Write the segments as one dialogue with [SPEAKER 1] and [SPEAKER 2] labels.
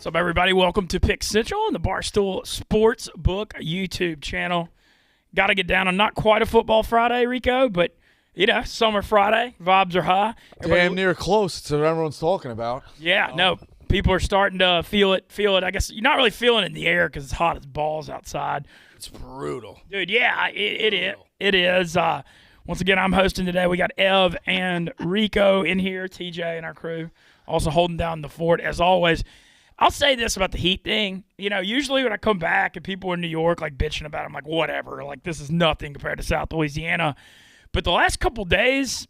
[SPEAKER 1] What's up, everybody? Welcome to Pick Central on the Barstool Sports Book YouTube channel. Got to get down on not quite a football Friday, Rico, but, summer Friday. Vibes are high.
[SPEAKER 2] Damn near close to what everyone's talking about.
[SPEAKER 1] Yeah, no, people are starting to feel it. I guess you're not really feeling it in the air because it's hot as balls outside.
[SPEAKER 3] It's brutal.
[SPEAKER 1] Dude, yeah, it is. Once again, I'm hosting today. We got Ev and Rico in here, TJ and our crew, also holding down the fort as always. I'll say this about the heat thing. Usually when I come back and people in New York like bitching about it, I'm like, whatever. Like, this is nothing compared to South Louisiana. But the last couple days,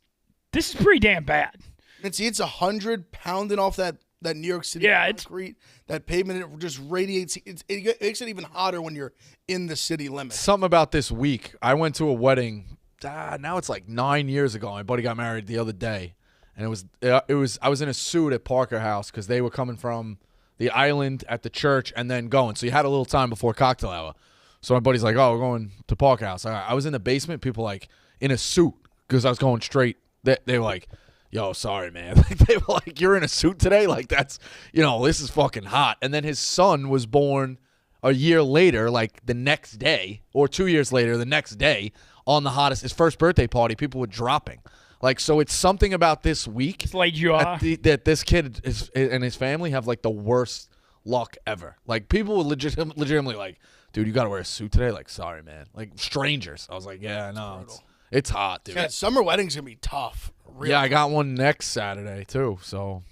[SPEAKER 1] this is pretty damn bad.
[SPEAKER 3] And see, it's 100 pounding off that New York City concrete. That pavement, it just radiates. It makes it even hotter when you're in the city limits.
[SPEAKER 2] Something about this week. I went to a wedding. Now it's like 9 years ago. My buddy got married the other day. And I was in a suit at Parker House because they were coming from the island at the church and then going. So you had a little time before cocktail hour. So my buddy's like, oh, we're going to Parker House. I was in the basement, people like in a suit because I was going straight. They were like, yo, sorry, man. They were like, you're in a suit today? Like, that's, this is fucking hot. And then his son was born a year later, like the next day, or 2 years later, the next day, on his first birthday party, people were dropping. Like, so it's something about this week that this kid and his family have, like, the worst luck ever. Like, people were legitimately like, dude, you got to wear a suit today? Like, sorry, man. Like, strangers. I was like, yeah, no, it's hot, dude.
[SPEAKER 3] Yeah, summer weddings going to be tough. Really.
[SPEAKER 2] Yeah, I got one next Saturday, too, so.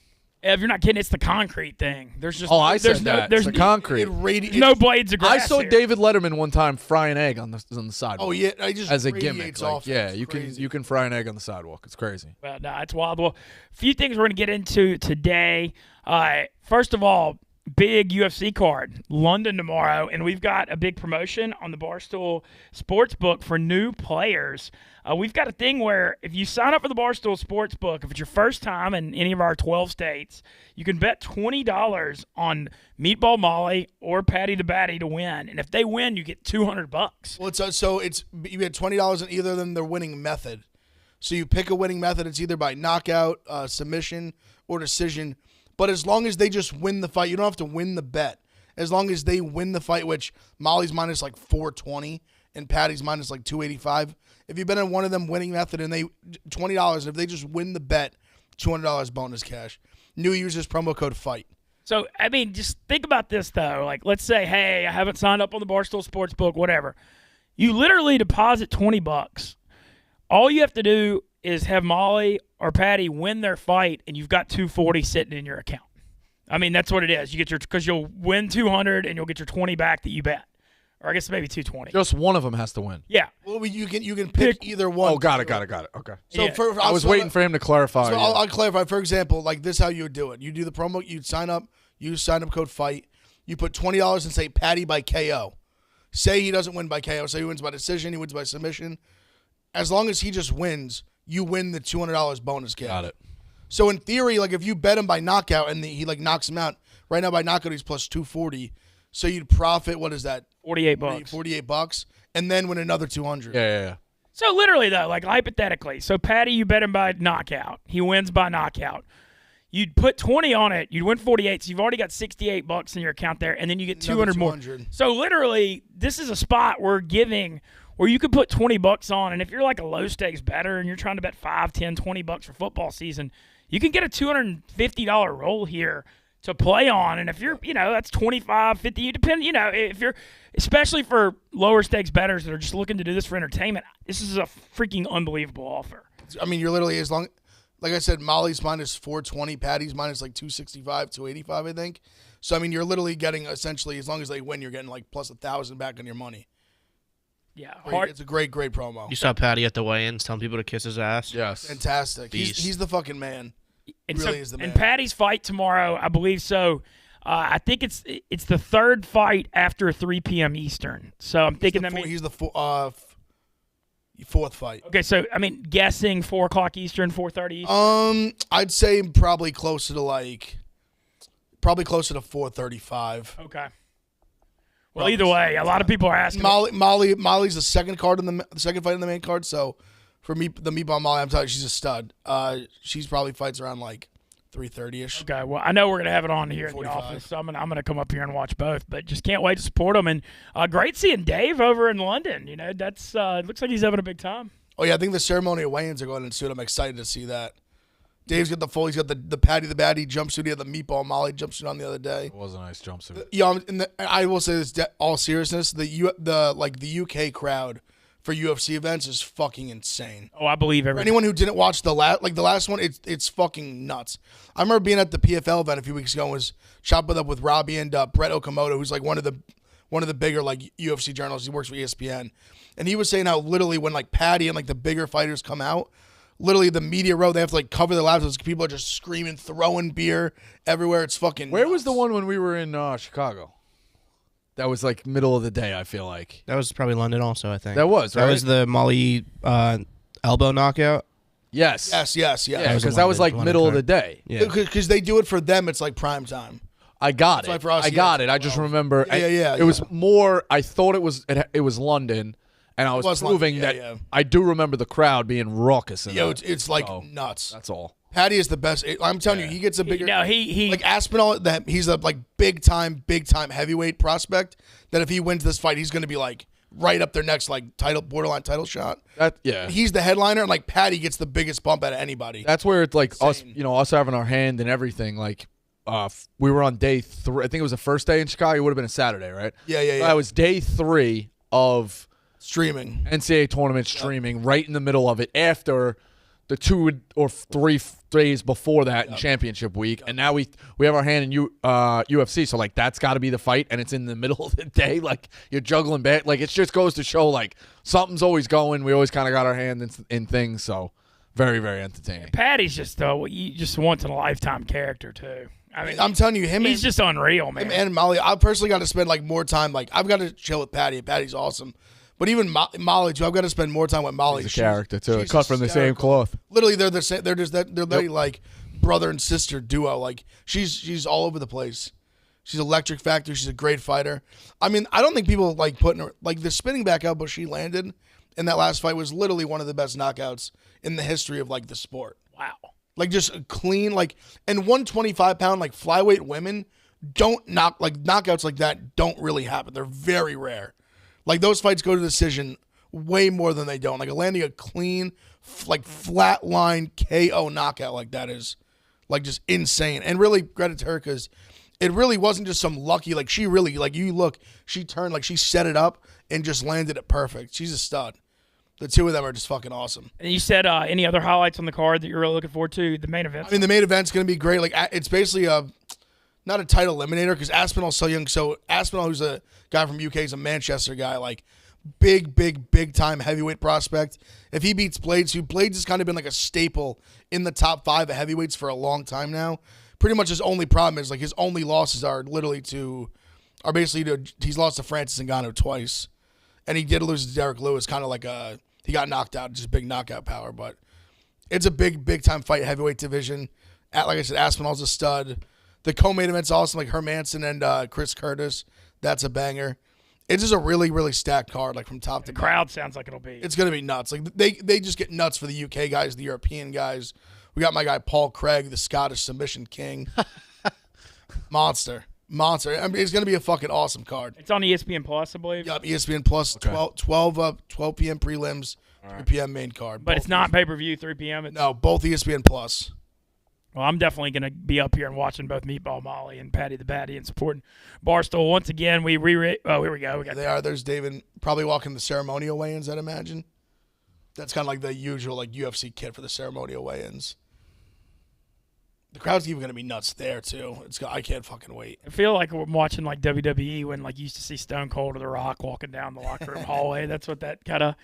[SPEAKER 1] If you're not kidding, it's the concrete thing. There's just
[SPEAKER 2] There's the concrete.
[SPEAKER 1] No blades of grass.
[SPEAKER 2] I saw
[SPEAKER 1] here.
[SPEAKER 2] David Letterman one time fry an egg on the sidewalk.
[SPEAKER 3] Oh yeah, I just
[SPEAKER 2] as a gimmick.
[SPEAKER 3] Off.
[SPEAKER 2] Like, you can fry an egg on the sidewalk. It's crazy.
[SPEAKER 1] Well, no, it's wild. Well, a few things we're going to get into today. First of all, big UFC card, London tomorrow, and we've got a big promotion on the Barstool Sportsbook for new players. We've got a thing where if you sign up for the Barstool Sportsbook, if it's your first time in any of our 12 states, you can bet $20 on Meatball Molly or Paddy the Batty to win, and if they win, you get $200.
[SPEAKER 3] Well, it's you get $20 on either of them. Their winning method. So you pick a winning method. It's either by knockout, submission, or decision. But as long as they just win the fight, you don't have to win the bet. As long as they win the fight, which Molly's minus like 420 and Patty's minus like 285. If you bet on one of them winning method and they $20, and if they just win the bet, $200 bonus cash. New users promo code FIGHT.
[SPEAKER 1] So, I mean, just think about this, though. Like, let's say, hey, I haven't signed up on the Barstool Sportsbook, whatever. You literally deposit $20. All you have to do is have Molly or Patty win their fight, and you've got $240 sitting in your account. I mean, that's what it is. Because you'll win $200 and you'll get your $20 back that you bet, or I guess maybe $220.
[SPEAKER 2] Just one of them has to win.
[SPEAKER 1] Yeah.
[SPEAKER 3] Well, you can pick either one.
[SPEAKER 2] Oh, got it. Okay.
[SPEAKER 3] So
[SPEAKER 1] yeah.
[SPEAKER 3] I
[SPEAKER 2] was waiting for him to clarify.
[SPEAKER 3] So I'll clarify. For example, like this, is how you would do it. You do the promo. You sign up. Use sign up code FIGHT. You put $20 and say Patty by KO. Say he doesn't win by KO. Say he wins by decision. He wins by submission. As long as he just wins, you win the $200 bonus cash.
[SPEAKER 2] Got it.
[SPEAKER 3] So in theory, like if you bet him by knockout and he like knocks him out, right now by knockout he's plus 240. So you'd profit, what is that?
[SPEAKER 1] $48.
[SPEAKER 3] $48, and then win another 200.
[SPEAKER 2] Yeah.
[SPEAKER 1] So literally, though, like hypothetically, so Patty, you bet him by knockout. He wins by knockout. You'd put 20 on it. You'd win 48. So you've already got $68 in your account there, and then you get 200 more. So literally, this is a spot we're giving where you could put $20 on, and if you're like a low stakes bettor and you're trying to bet $5, $10, $20 for football season, you can get a $250 roll here to play on. And if you're, that's 25, 50, you depend, if you're, especially for lower stakes bettors that are just looking to do this for entertainment, this is a freaking unbelievable offer.
[SPEAKER 3] I mean, you're literally, like I said, Molly's minus 420, Patty's minus like 265, 285, I think. So, I mean, you're literally getting essentially, as long as they win, you're getting like plus 1,000 back on your money.
[SPEAKER 1] Yeah.
[SPEAKER 3] It's a great promo.
[SPEAKER 4] You saw Patty at the weigh-ins telling people to kiss his ass?
[SPEAKER 2] Yes.
[SPEAKER 3] Fantastic. He's the fucking man.
[SPEAKER 1] And
[SPEAKER 3] really is the man.
[SPEAKER 1] And Patty's fight tomorrow, I believe so. I think it's the third fight after 3 p.m. Eastern. So I'm thinking
[SPEAKER 3] he's the fourth fight.
[SPEAKER 1] Okay, so I mean, guessing 4 o'clock Eastern, 4:30 Eastern.
[SPEAKER 3] I'd say probably closer to 4:35.
[SPEAKER 1] Okay. Well, either way, a lot of people are asking.
[SPEAKER 3] Molly's the second fight in the main card. So for me, the Meatball Molly, I'm telling you, she's a stud. She's probably fights around like 3:30ish.
[SPEAKER 1] Okay, well, I know we're gonna have it on here in the
[SPEAKER 3] 45.
[SPEAKER 1] office, so I'm gonna come up here and watch both. But just can't wait to support them. And great seeing Dave over in London. You know, that's looks like he's having a big time.
[SPEAKER 3] Oh yeah, I think the ceremonial weigh-ins are going in soon. I'm excited to see that. Dave's got he's got the Paddy the Baddy jumpsuit. He had the Meatball Molly jumpsuit on the other day.
[SPEAKER 2] It was a nice jumpsuit.
[SPEAKER 3] Yeah, I will say this, all seriousness, the UK crowd for UFC events is fucking insane.
[SPEAKER 1] Oh, I believe
[SPEAKER 3] For
[SPEAKER 1] everything.
[SPEAKER 3] anyone who didn't watch the last one, it's fucking nuts. I remember being at the PFL event a few weeks ago and was chopping up with Robbie and Brett Okamoto, who's like one of the bigger like UFC journalists. He works for ESPN, and he was saying how literally when like Paddy and like the bigger fighters come out, literally the media row, they have to like cover their laptops. People are just screaming, throwing beer everywhere. It's fucking
[SPEAKER 2] Where
[SPEAKER 3] nuts.
[SPEAKER 2] was the one when we were in Chicago? That was like middle of the day, I feel like.
[SPEAKER 4] That was probably London also, I think.
[SPEAKER 2] That was, right?
[SPEAKER 4] That was the Molly elbow knockout.
[SPEAKER 2] Yes.
[SPEAKER 3] Yes.
[SPEAKER 2] Yeah,
[SPEAKER 4] was
[SPEAKER 2] because
[SPEAKER 4] in
[SPEAKER 2] that was like
[SPEAKER 4] London
[SPEAKER 2] middle of
[SPEAKER 4] card.
[SPEAKER 2] the day.
[SPEAKER 4] Yeah.
[SPEAKER 3] Because they do it for them, it's like prime time.
[SPEAKER 2] I got
[SPEAKER 3] That's why
[SPEAKER 2] it.
[SPEAKER 3] for us,
[SPEAKER 2] I
[SPEAKER 3] yeah,
[SPEAKER 2] got
[SPEAKER 3] it's
[SPEAKER 2] it. I just
[SPEAKER 3] 12.
[SPEAKER 2] remember.
[SPEAKER 3] Yeah.
[SPEAKER 2] It was more. I thought it was London, and I was
[SPEAKER 3] was
[SPEAKER 2] proving
[SPEAKER 3] London,
[SPEAKER 2] that
[SPEAKER 3] yeah.
[SPEAKER 2] I do remember the crowd being raucous. In
[SPEAKER 3] Yo,
[SPEAKER 2] that.
[SPEAKER 3] it's like
[SPEAKER 2] So,
[SPEAKER 3] nuts.
[SPEAKER 2] That's all.
[SPEAKER 3] Paddy is the best. I'm telling you, he gets a bigger.
[SPEAKER 1] No, he
[SPEAKER 3] like Aspinall, that he's a like big time heavyweight prospect. That if he wins this fight, he's going to be like right up there next, like borderline title shot.
[SPEAKER 2] Yeah.
[SPEAKER 3] He's the headliner, and like Paddy gets the biggest bump out of anybody.
[SPEAKER 2] That's where it's like us,
[SPEAKER 3] Insane.
[SPEAKER 2] us having our hand and everything. Like, we were on day 3. I think it was the first day in Chicago. It would have been a Saturday, right?
[SPEAKER 3] Yeah.
[SPEAKER 2] That was day 3 of
[SPEAKER 3] Streaming.
[SPEAKER 2] NCAA tournament streaming, right in the middle of it after the 2 or 3 days before that in championship week. And now we have our hand in UFC, so like that's got to be the fight, and it's in the middle of the day. Like you're juggling back. Like it just goes to show like something's always going. We always kind of got our hand in things, so very, very entertaining.
[SPEAKER 1] Paddy's just just once in a lifetime character too. I mean,
[SPEAKER 3] I'm telling you,
[SPEAKER 1] he's just unreal, man.
[SPEAKER 3] him and Molly. I personally got to spend like more time. Like I've got to chill with Paddy. Paddy's awesome. But even Molly too, I've got to spend more time with Molly.
[SPEAKER 2] He's a character too.
[SPEAKER 3] she's
[SPEAKER 2] Cut from the same
[SPEAKER 3] hysterical.
[SPEAKER 2] cloth.
[SPEAKER 3] Literally, they're the same. They're just that. They're literally like brother and sister duo. Like she's all over the place. She's electric factor. She's a great fighter. I mean, I don't think people like putting her like the spinning back elbow she landed in that last fight was literally one of the best knockouts in the history of like the sport.
[SPEAKER 1] Wow.
[SPEAKER 3] Like just clean, like, and 125 pound like flyweight women don't knockouts like that don't really happen. They're very rare. Like those fights go to decision way more than they don't. Like landing a clean, like flat line KO knockout like that is like just insane. And really, credit to her because it really wasn't just some lucky. Like she really, like you look, she turned, like she set it up and just landed it perfect. She's a stud. The two of them are just fucking awesome.
[SPEAKER 1] And you said any other highlights on the card that you're really looking forward to? The main event.
[SPEAKER 3] I mean, the main event's going to be great. Like, it's basically not a title eliminator because Aspinall's so young. So Aspinall, who's a guy from UK, is a Manchester guy. Like, big time heavyweight prospect. If he beats Blades, Blades has kind of been like a staple in the top 5 of heavyweights for a long time now. Pretty much his only problem is like his only losses are basically he's lost to Francis Ngannou twice, and he did lose to Derek Lewis. Kind of like he got knocked out, just big knockout power, but. It's a big time fight heavyweight division. Like I said, Aspinall's a stud. The co-main event's awesome, like Hermanson and Chris Curtis. That's a banger. It's just a really stacked card, like from top to
[SPEAKER 1] the
[SPEAKER 3] bottom.
[SPEAKER 1] crowd sounds like it'll be.
[SPEAKER 3] It's gonna be nuts. Like they just get nuts for the UK guys, the European guys. We got my guy Paul Craig, the Scottish submission king. Monster. I mean, it's gonna be a fucking awesome card.
[SPEAKER 1] It's on ESPN Plus, I believe.
[SPEAKER 3] Yup, ESPN Plus,
[SPEAKER 2] Okay.
[SPEAKER 3] 12 p.m. prelims, 3 p.m. main card.
[SPEAKER 1] But
[SPEAKER 3] Both
[SPEAKER 1] it's not pay-per-view, 3 p.m.
[SPEAKER 3] No, both ESPN Plus.
[SPEAKER 1] Well, I'm definitely going to be up here and watching both Meatball Molly and Paddy the Baddy and supporting Barstool. Once again, here we go. We got
[SPEAKER 3] They are. There's David probably walking the ceremonial weigh-ins, I'd imagine. That's kind of like the usual like UFC kit for the ceremonial weigh-ins. The crowd's even going to be nuts there, too. I can't fucking wait.
[SPEAKER 1] I feel like we're watching like WWE when like you used to see Stone Cold or The Rock walking down the locker room hallway. That's what that kind of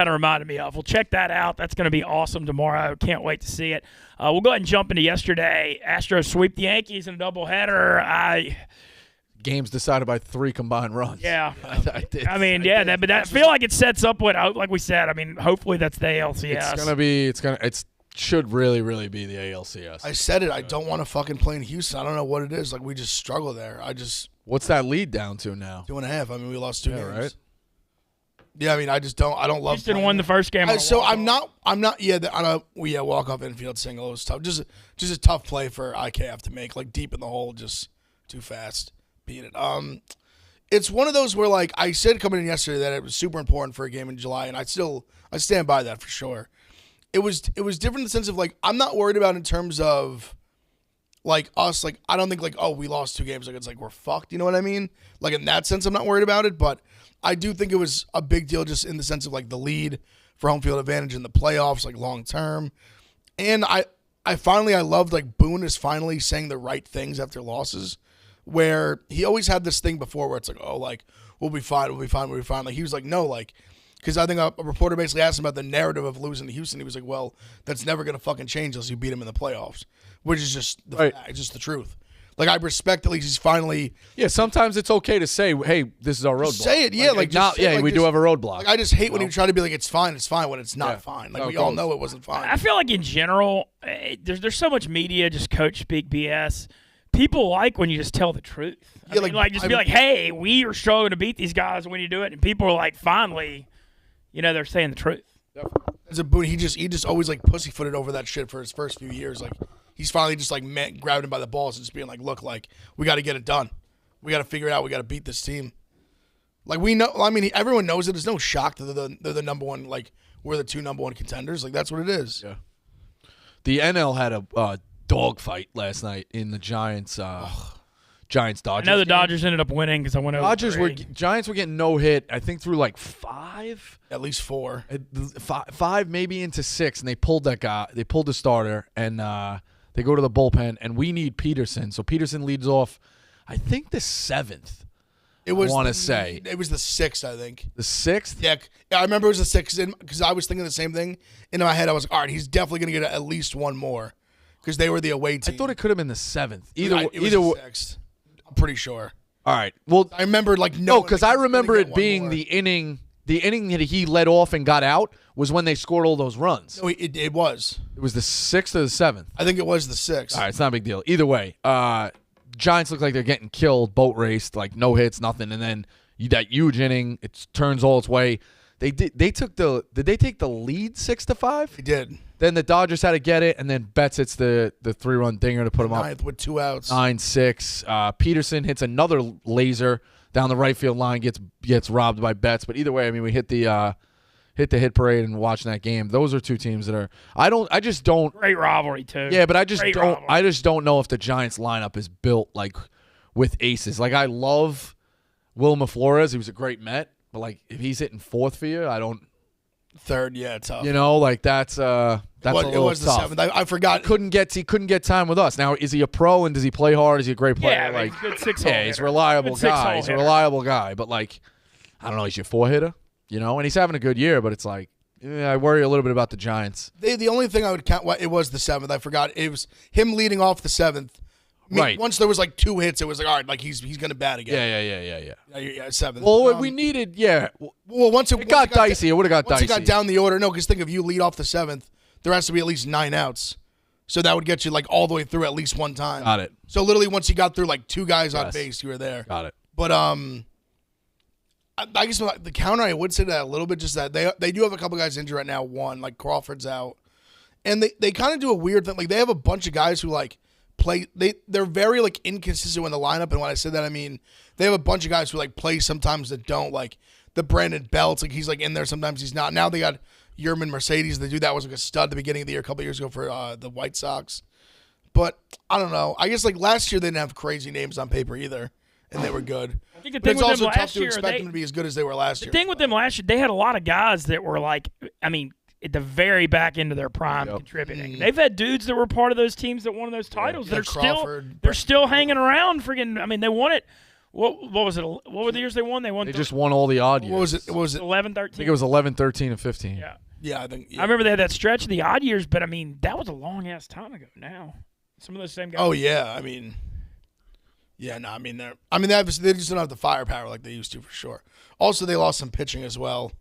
[SPEAKER 1] reminded me of. Well, check that out. That's going to be awesome tomorrow. Can't wait to see it. We'll go ahead and jump into yesterday. Astros sweep the Yankees in a doubleheader.
[SPEAKER 2] Games decided by 3 combined runs.
[SPEAKER 1] Yeah.
[SPEAKER 2] I
[SPEAKER 1] I feel like it sets up what, like we said. I mean, hopefully that's the ALCS.
[SPEAKER 2] It should really be the ALCS.
[SPEAKER 3] I said it. I don't want to fucking play in Houston. I don't know what it is. Like, we just struggle there.
[SPEAKER 2] What's that lead down to now?
[SPEAKER 3] 2.5. I mean, we lost 2
[SPEAKER 2] Yeah,
[SPEAKER 3] games.
[SPEAKER 2] right?
[SPEAKER 3] Yeah, I mean, I don't love.
[SPEAKER 1] Houston won the first game.
[SPEAKER 3] So I'm not. Yeah, walk off infield single. It was tough. Just a tough play for IKF to make, like deep in the hole, just too fast. Beat it. It's one of those where, like I said coming in yesterday, that it was super important for a game in July, and I stand by that for sure. It was different in the sense of, like, I'm not worried about in terms of, like, us. Like, I don't think, like, oh, we lost 2 games, like it's like we're fucked. You know what I mean? Like, in that sense, I'm not worried about it, but I do think it was a big deal just in the sense of, like, the lead for home field advantage in the playoffs, like, long term. And I loved, like, Boone is finally saying the right things after losses, where he always had this thing before where it's like, oh, like, we'll be fine. Like, he was like, no, like, because I think a reporter basically asked him about the narrative of losing to Houston. He was like, well, that's never going to fucking change unless you beat him in the playoffs, which is just it's just the truth. Like, I respect at least he's finally.
[SPEAKER 2] Yeah, sometimes it's okay to say, hey, this is our roadblock.
[SPEAKER 3] Say it, yeah. Like
[SPEAKER 2] not, yeah, we do have a roadblock.
[SPEAKER 3] Like, I just hate when you try to be like, it's fine when it's not fine. Like, we all know it wasn't fine.
[SPEAKER 1] I feel like in general, there's so much media, just coach speak BS. People like when you just tell the truth. I mean, be like, hey, we are struggling to beat these guys when you do it, and people are like, finally, they're saying the truth.
[SPEAKER 3] As a Boone, he just always like pussyfooted over that shit for his first few years. Like, he's finally just like grabbing him by the balls and just being like, look, like, we got to get it done. We got to figure it out. We got to beat this team. Like, we know. I mean, everyone knows it. There's no shock that they're the number one. Like, we're the 2 number 1 contenders. Like, that's what it is.
[SPEAKER 2] Yeah. The NL had a dogfight last night in the Giants Dodgers.
[SPEAKER 1] I know the Dodgers ended up winning because I went over.
[SPEAKER 2] Giants were getting no hit. I think through like 5,
[SPEAKER 3] at least 4,
[SPEAKER 2] 5 maybe into 6, and they pulled that guy. They pulled the starter, and they go to the bullpen, and we need Peterson. So Peterson leads off, I think the 7th. It was. I want to say
[SPEAKER 3] it was the 6th. I think
[SPEAKER 2] the 6th.
[SPEAKER 3] Yeah, I remember it was the 6th because I was thinking the same thing in my head. I was like, all right, he's definitely going to get at least one more. Because they were the away team.
[SPEAKER 2] I thought it could have been the 7th.
[SPEAKER 3] It was the 6th. I'm pretty sure.
[SPEAKER 2] All right. Well,
[SPEAKER 3] I remember
[SPEAKER 2] because I remember it being the inning that he led off and got out was when they scored all those runs.
[SPEAKER 3] No, it was.
[SPEAKER 2] It was the 6th or the 7th.
[SPEAKER 3] I think it was the 6th.
[SPEAKER 2] All right, it's not a big deal. Either way, Giants look like they're getting killed, boat raced, like no hits, nothing, and then that huge inning, it turns all its way. Did they take the lead 6-5?
[SPEAKER 3] They did.
[SPEAKER 2] Then the Dodgers had to get it, and then Betts hits the 3-run dinger to put them up.
[SPEAKER 3] 9th with 2 outs.
[SPEAKER 2] 9-6. Peterson hits another laser down the right field line, gets robbed by Betts. But either way, I mean, we hit the hit parade and watching that game. Those are 2 teams that are. I just don't.
[SPEAKER 1] Great rivalry too.
[SPEAKER 2] Yeah, but I just don't know if the Giants lineup is built like with aces. Like, I love Wilmer Flores. He was a great Met, but like if he's hitting 4th for you, I don't.
[SPEAKER 3] 3rd, yeah, tough.
[SPEAKER 2] Like that's a little
[SPEAKER 3] it was
[SPEAKER 2] tough.
[SPEAKER 3] The 7th. I forgot.
[SPEAKER 2] He couldn't get time with us. Now, is he a pro and does he play hard? Is he a great player?
[SPEAKER 1] Yeah,
[SPEAKER 2] like
[SPEAKER 1] he's a good 6-hole hitter.
[SPEAKER 2] He's a reliable guy. He's a reliable guy. But like, I don't know, he's your 4-hitter, and he's having a good year. But it's like, I worry a little bit about the Giants.
[SPEAKER 3] The only thing I would count, it was the 7th. I forgot it was him leading off the 7th.
[SPEAKER 2] Right.
[SPEAKER 3] Once there was like 2 hits, it was like, all right, like he's gonna bat again.
[SPEAKER 2] Yeah.
[SPEAKER 3] 7th.
[SPEAKER 2] Well, we needed,
[SPEAKER 3] Well, once it
[SPEAKER 2] got dicey, it would have got dicey.
[SPEAKER 3] Once it got down the order, no, because think if you lead off the 7th, there has to be at least 9 outs, so that would get you like all the way through at least one time.
[SPEAKER 2] Got it.
[SPEAKER 3] So literally, once you got through like 2 guys on base, you were there.
[SPEAKER 2] Got it.
[SPEAKER 3] But I guess the counter I would say to that a little bit, just that they do have a couple guys injured right now. One, like Crawford's out, and they kind of do a weird thing. Like, they have a bunch of guys who like play. They're very like inconsistent in the lineup. And when I say that, I mean they have a bunch of guys who like play sometimes that don't. Like the Brandon Belts, like he's like in there sometimes he's not. Now they got Yerman Mercedes. The dude that was like a stud at the beginning of the year, a couple years ago for the White Sox. But I don't know. I guess like last year they didn't have crazy names on paper either, and they were good.
[SPEAKER 1] I think the
[SPEAKER 3] But
[SPEAKER 1] thing
[SPEAKER 3] it's
[SPEAKER 1] with
[SPEAKER 3] also
[SPEAKER 1] them
[SPEAKER 3] tough
[SPEAKER 1] last
[SPEAKER 3] to
[SPEAKER 1] year,
[SPEAKER 3] expect them to be as good as they were last year.
[SPEAKER 1] The thing with them last year, they had a lot of guys that were like, I mean, at the very back end of their prime contributing. They've had dudes that were part of those teams that won those titles.
[SPEAKER 3] Yeah,
[SPEAKER 1] They're still hanging around. Friggin', I mean, they won it. What was it? What were the years they won? They
[SPEAKER 2] just won all the odd years.
[SPEAKER 3] What was it?
[SPEAKER 1] 11, 13?
[SPEAKER 2] I think it was 11, 13, and 15.
[SPEAKER 1] Yeah.
[SPEAKER 3] Yeah, I think. Yeah.
[SPEAKER 1] I remember they had that stretch of the odd years, but I mean, that was a long ass time ago now. Some of those same guys.
[SPEAKER 3] Oh yeah, I mean, yeah, no, I mean they just don't have the firepower like they used to for sure. Also, they lost some pitching as well.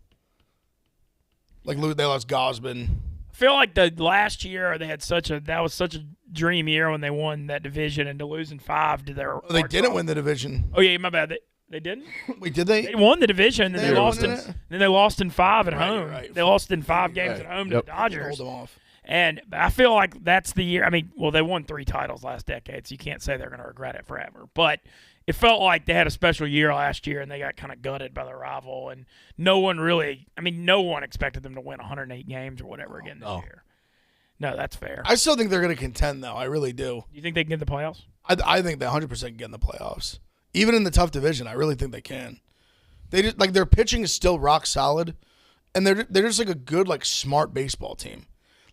[SPEAKER 3] Like they lost Gosman.
[SPEAKER 1] I feel like the last year they had that was such a dream year when they won that division, and to losing 5 to their.
[SPEAKER 3] Oh, they didn't win the division.
[SPEAKER 1] Oh yeah, my bad. They didn't.
[SPEAKER 3] Wait, did they?
[SPEAKER 1] They won the division, and
[SPEAKER 3] They
[SPEAKER 1] they
[SPEAKER 3] won
[SPEAKER 1] lost in.
[SPEAKER 3] it?
[SPEAKER 1] Then they lost in 5 at
[SPEAKER 3] Right,
[SPEAKER 1] home.
[SPEAKER 3] right.
[SPEAKER 1] They lost in 5 games at home to the
[SPEAKER 3] Hold
[SPEAKER 1] Dodgers.
[SPEAKER 3] them off.
[SPEAKER 1] And I feel like that's the year. I mean, well, they won 3 titles last decade, so you can't say they're going to regret it forever. But it felt like they had a special year last year, and they got kind of gutted by the rival. And no one expected them to win 108 games or whatever again this year. No, that's fair.
[SPEAKER 3] I still think they're going to contend, though. I really do.
[SPEAKER 1] You think they can get in the playoffs?
[SPEAKER 3] I think they 100% can get in the playoffs. Even in the tough division, I really think they can. They just, like, their pitching is still rock solid, and they're just like a good, like, smart baseball team.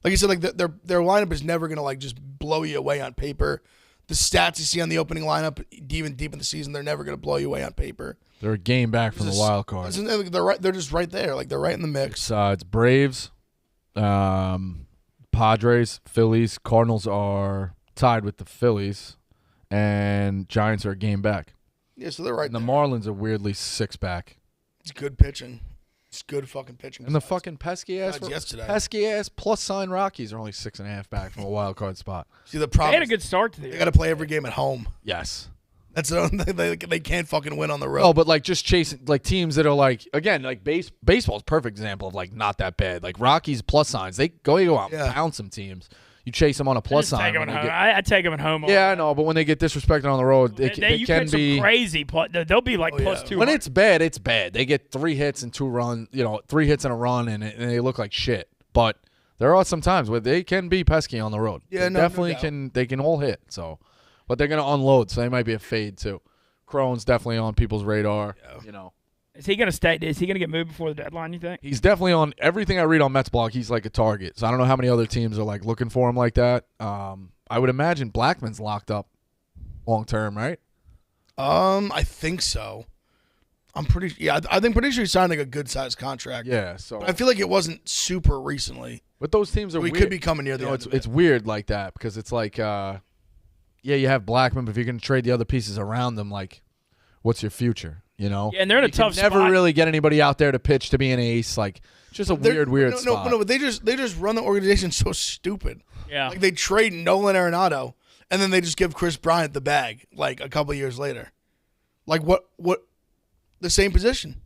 [SPEAKER 3] Like you said, like their lineup is never gonna like just blow you away on paper. The stats you see on the opening lineup, even deep in the season, they're never gonna blow you away on paper.
[SPEAKER 2] They're a game back from the wild card.
[SPEAKER 3] They're right. They're just right there. Like they're right in the mix.
[SPEAKER 2] It's Braves, Padres, Phillies. Cardinals are tied with the Phillies, and Giants are a game back.
[SPEAKER 3] Yeah, so they're right.
[SPEAKER 2] And the
[SPEAKER 3] there.
[SPEAKER 2] Marlins are weirdly 6 back.
[SPEAKER 3] It's good pitching. It's good fucking pitching.
[SPEAKER 2] And the fucking pesky ass plus sign Rockies are only 6.5 back from a wild card spot.
[SPEAKER 3] See the problem.
[SPEAKER 1] They had a good start to the year.
[SPEAKER 3] They got to play every game at home.
[SPEAKER 2] Yes.
[SPEAKER 3] That's they can't fucking win on the road.
[SPEAKER 2] Oh, but like just chasing like teams that are like again like baseball's a perfect example of like not that bad. Like Rockies plus signs, they go out and pound some teams. You chase them on a plus sign.
[SPEAKER 1] I take them at home.
[SPEAKER 2] Yeah, I know, but when they get disrespected on the road, they can be
[SPEAKER 1] some crazy. They'll be like plus 2.
[SPEAKER 2] When it's bad, it's bad. They get 3 hits and 2 runs. 3 hits and a run, and they look like shit. But there are some times where they can be pesky on the road.
[SPEAKER 3] Yeah,
[SPEAKER 2] definitely can. They can all hit. So, but they're gonna unload, so they might be a fade too. Crone's definitely on people's radar. Yeah.
[SPEAKER 1] Is he gonna stay? Is he gonna get moved before the deadline? You think?
[SPEAKER 2] He's definitely on everything I read on Mets blog. He's like a target. So I don't know how many other teams are like looking for him like that. I would imagine Blackman's locked up long term, right?
[SPEAKER 3] I think so. I'm pretty. Yeah, I think pretty sure he signed like a good sized contract.
[SPEAKER 2] Yeah. So
[SPEAKER 3] but I feel like it wasn't super recently.
[SPEAKER 2] But those teams are.
[SPEAKER 3] We
[SPEAKER 2] weird.
[SPEAKER 3] could be coming near the end.
[SPEAKER 2] It's weird like that because it's like, yeah, you have Blackman, but if you're gonna trade the other pieces around them, like, what's your future? Yeah,
[SPEAKER 1] and they're in a tough spot.
[SPEAKER 2] Never really get anybody out there to pitch to be an ace. Like, just a weird spot.
[SPEAKER 3] No, but they just run the organization so stupid.
[SPEAKER 1] Yeah,
[SPEAKER 3] like they trade Nolan Arenado, and then they just give Chris Bryant the bag like a couple years later. Like what? The same position.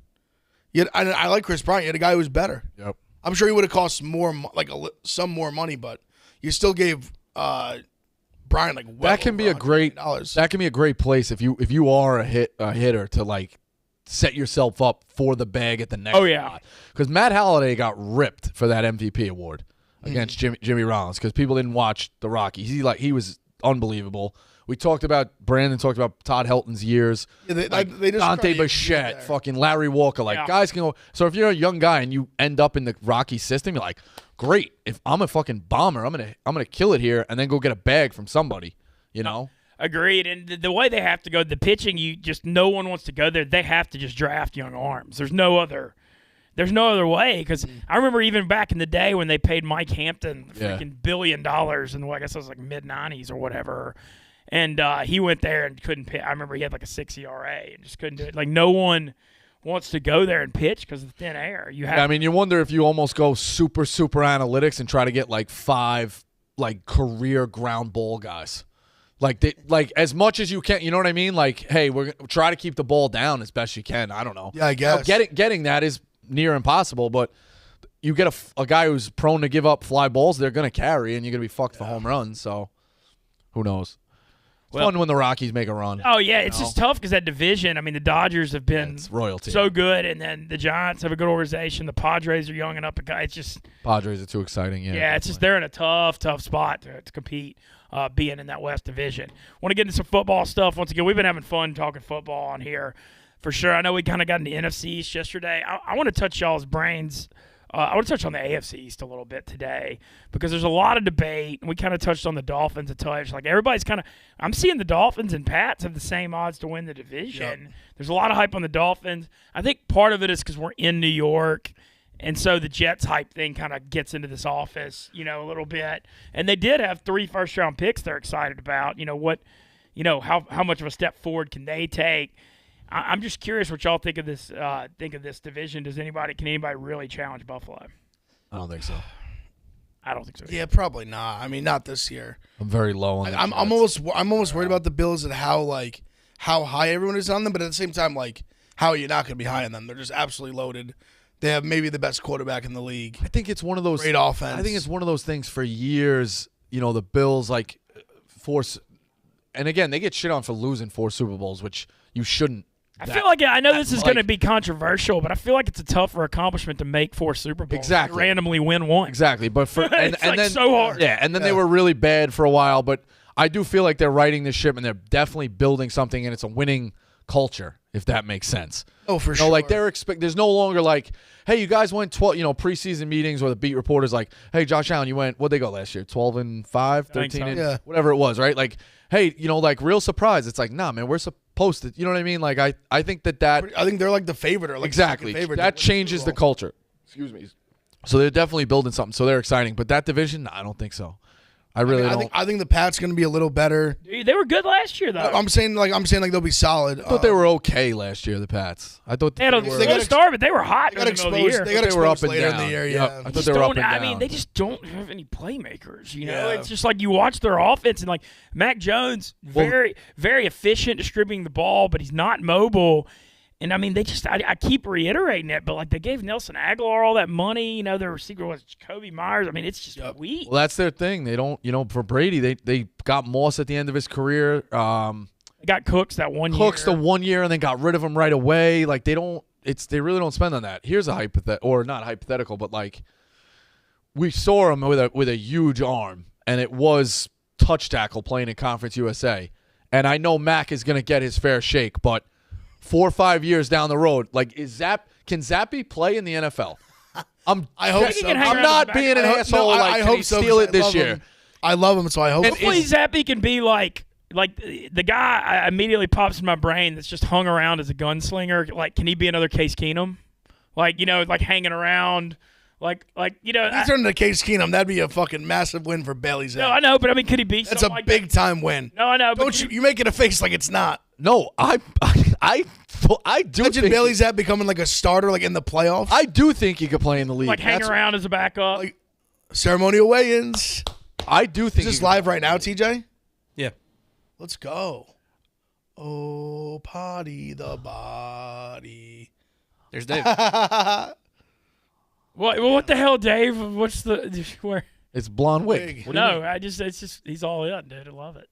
[SPEAKER 3] Yet I like Chris Bryant. You had a guy who was better.
[SPEAKER 2] Yep.
[SPEAKER 3] I'm sure he would have cost more, like some more money, but you still gave Bryant like
[SPEAKER 2] that can be a great place if you are a hitter to like set yourself up for the bag at the next spot. Because Matt Halliday got ripped for that MVP award against Jimmy Rollins because people didn't watch the Rockies. He was unbelievable. Brandon talked about Todd Helton's years.
[SPEAKER 3] Yeah, they just
[SPEAKER 2] Dante Bichette, fucking Larry Walker. Like guys can go. So if you're a young guy and you end up in the Rocky system, you're like, great. If I'm a fucking bomber, I'm gonna kill it here and then go get a bag from somebody.
[SPEAKER 1] Agreed. And the way they have to go, the pitching, no one wants to go there. They have to just draft young arms. There's no other way because I remember even back in the day when they paid Mike Hampton freaking $1 billion in I guess it was like mid-90s or whatever. And he went there and couldn't pitch. I remember he had like a 6 ERA and just couldn't do it. Like no one wants to go there and pitch because of the thin air.
[SPEAKER 2] You wonder if you almost go super analytics and try to get like 5 like career ground ball guys. Like as much as you can, you know what I mean? Like, hey, we're gonna try to keep the ball down as best you can. I don't know.
[SPEAKER 3] Yeah, I guess
[SPEAKER 2] getting that is near impossible, but you get a guy who's prone to give up fly balls, they're gonna carry, and you're gonna be fucked for home runs. So, who knows? It's fun when the Rockies make a run.
[SPEAKER 1] Oh yeah, it's just tough because that division. I mean, the Dodgers have been
[SPEAKER 2] royalty,
[SPEAKER 1] so good, and then the Giants have a good organization. The Padres are young and up. It's just
[SPEAKER 2] Padres are too exciting. Yeah,
[SPEAKER 1] it's just they're in a tough spot to compete. Being in that West Division. Want to get into some football stuff. Once again, we've been having fun talking football on here for sure. I know we kind of got into NFC East yesterday. I want to touch y'all's brains. I want to touch on the AFC East a little bit today because there's a lot of debate, and we kind of touched on the Dolphins a touch. Like everybody's I'm seeing the Dolphins and Pats have the same odds to win the division. Yep. There's a lot of hype on the Dolphins. I think part of it is because we're in New York. And so the Jets hype thing kind of gets into this office, a little bit. And they did have 3 first-round picks they're excited about. How much of a step forward can they take? I'm just curious what y'all think of this division. Can anybody really challenge Buffalo?
[SPEAKER 2] I don't think so.
[SPEAKER 1] I don't think so.
[SPEAKER 3] Yeah, probably not. I mean, not this year.
[SPEAKER 2] I'm very low on that.
[SPEAKER 3] I'm almost worried about the Bills and how how high everyone is on them, but at the same time, like, how are you not going to be high on them? They're just absolutely loaded. They have maybe the best quarterback in the league.
[SPEAKER 2] I think it's one of those
[SPEAKER 3] great offense.
[SPEAKER 2] I think it's one of those things for years. The Bills like force, and again they get shit on for losing 4 Super Bowls, which you shouldn't.
[SPEAKER 1] I feel like I know this is going to be controversial, but I feel like it's a tougher accomplishment to make 4 Super Bowls.
[SPEAKER 2] Exactly.
[SPEAKER 1] Randomly win one.
[SPEAKER 2] Exactly, but for and then
[SPEAKER 1] so hard.
[SPEAKER 2] Yeah, and then they were really bad for a while, but I do feel like they're righting the ship and they're definitely building something, and it's a winning culture, if that makes sense.
[SPEAKER 3] Oh, for sure.
[SPEAKER 2] Like there's no longer like, hey, you guys went 12, preseason meetings where the beat reporters like, hey, Josh Allen, you went, what'd they go last year? 12-5, 13
[SPEAKER 3] Yeah.
[SPEAKER 2] whatever it was, right? Like, hey, like real surprise. It's like, nah, man, we're supposed to, you know what I mean? Like I think that
[SPEAKER 3] I think they're like the favorite or like
[SPEAKER 2] exactly
[SPEAKER 3] the favorite
[SPEAKER 2] that changes the culture. Excuse me. So they're definitely building something. So they're exciting, but that division, nah, I don't think so. I really don't.
[SPEAKER 3] I think the Pats going to be a little better.
[SPEAKER 1] Dude, they were good last year, though.
[SPEAKER 3] I'm saying like they'll be solid.
[SPEAKER 2] I thought they were okay last year, the Pats. I thought
[SPEAKER 1] they had a slow start, but they were hot.
[SPEAKER 3] They got
[SPEAKER 1] in the middle of the year.
[SPEAKER 3] exposed. They got
[SPEAKER 2] They were
[SPEAKER 3] exposed
[SPEAKER 2] up and
[SPEAKER 3] later
[SPEAKER 2] down.
[SPEAKER 3] in the year.
[SPEAKER 2] Yep.
[SPEAKER 3] Yeah,
[SPEAKER 2] I thought they were up and down.
[SPEAKER 1] I mean, they just don't have any playmakers.
[SPEAKER 3] Yeah.
[SPEAKER 1] It's just like you watch their offense and like Mac Jones, very very efficient distributing the ball, but he's not mobile. And I mean, I keep reiterating it, but like they gave Nelson Aguilar all that money. Their receiver was Jacoby Myers. I mean, it's just weak.
[SPEAKER 2] Well, that's their thing. They don't, for Brady, they got Moss at the end of his career.
[SPEAKER 1] They got Cooks that 1 year.
[SPEAKER 2] Cooks the 1 year and then got rid of him right away. Like they really don't spend on that. Here's a hypothetical, or not hypothetical, but like we saw him with a huge arm, and it was touch tackle playing in Conference USA. And I know Mac is going to get his fair shake, but 4 or 5 years down the road, like can Zappy play in the NFL?
[SPEAKER 3] I hope so.
[SPEAKER 2] I'm not being an asshole.
[SPEAKER 3] I hope
[SPEAKER 2] he
[SPEAKER 3] so.
[SPEAKER 2] Steal it this year.
[SPEAKER 3] I love him, so I hope.
[SPEAKER 1] Hopefully, Zappy can be like the guy immediately pops in my brain that's just hung around as a gunslinger. Like, can he be another Case Keenum? Like hanging around.
[SPEAKER 3] He turned into Case Keenum. That'd be a fucking massive win for Bailey Zapp.
[SPEAKER 1] No, I know, but I mean, could he be?
[SPEAKER 3] That's a
[SPEAKER 1] like
[SPEAKER 3] big time win.
[SPEAKER 1] No, I know.
[SPEAKER 3] Don't you make it a face like it's not.
[SPEAKER 2] No, I do.
[SPEAKER 3] Imagine Bailey Zapp becoming like a starter, like in the playoffs.
[SPEAKER 2] I do think he could play in the league.
[SPEAKER 1] Like hang around as a backup.
[SPEAKER 3] Like ceremonial weigh-ins.
[SPEAKER 2] I do think.
[SPEAKER 3] Is this live right now, TJ?
[SPEAKER 4] Yeah.
[SPEAKER 3] Let's go. Oh, Paddy the body.
[SPEAKER 4] There's Dave.
[SPEAKER 1] What the hell, Dave? What's where?
[SPEAKER 2] It's blonde wig. What do you mean?
[SPEAKER 1] No, it's just he's all in, dude. I love it.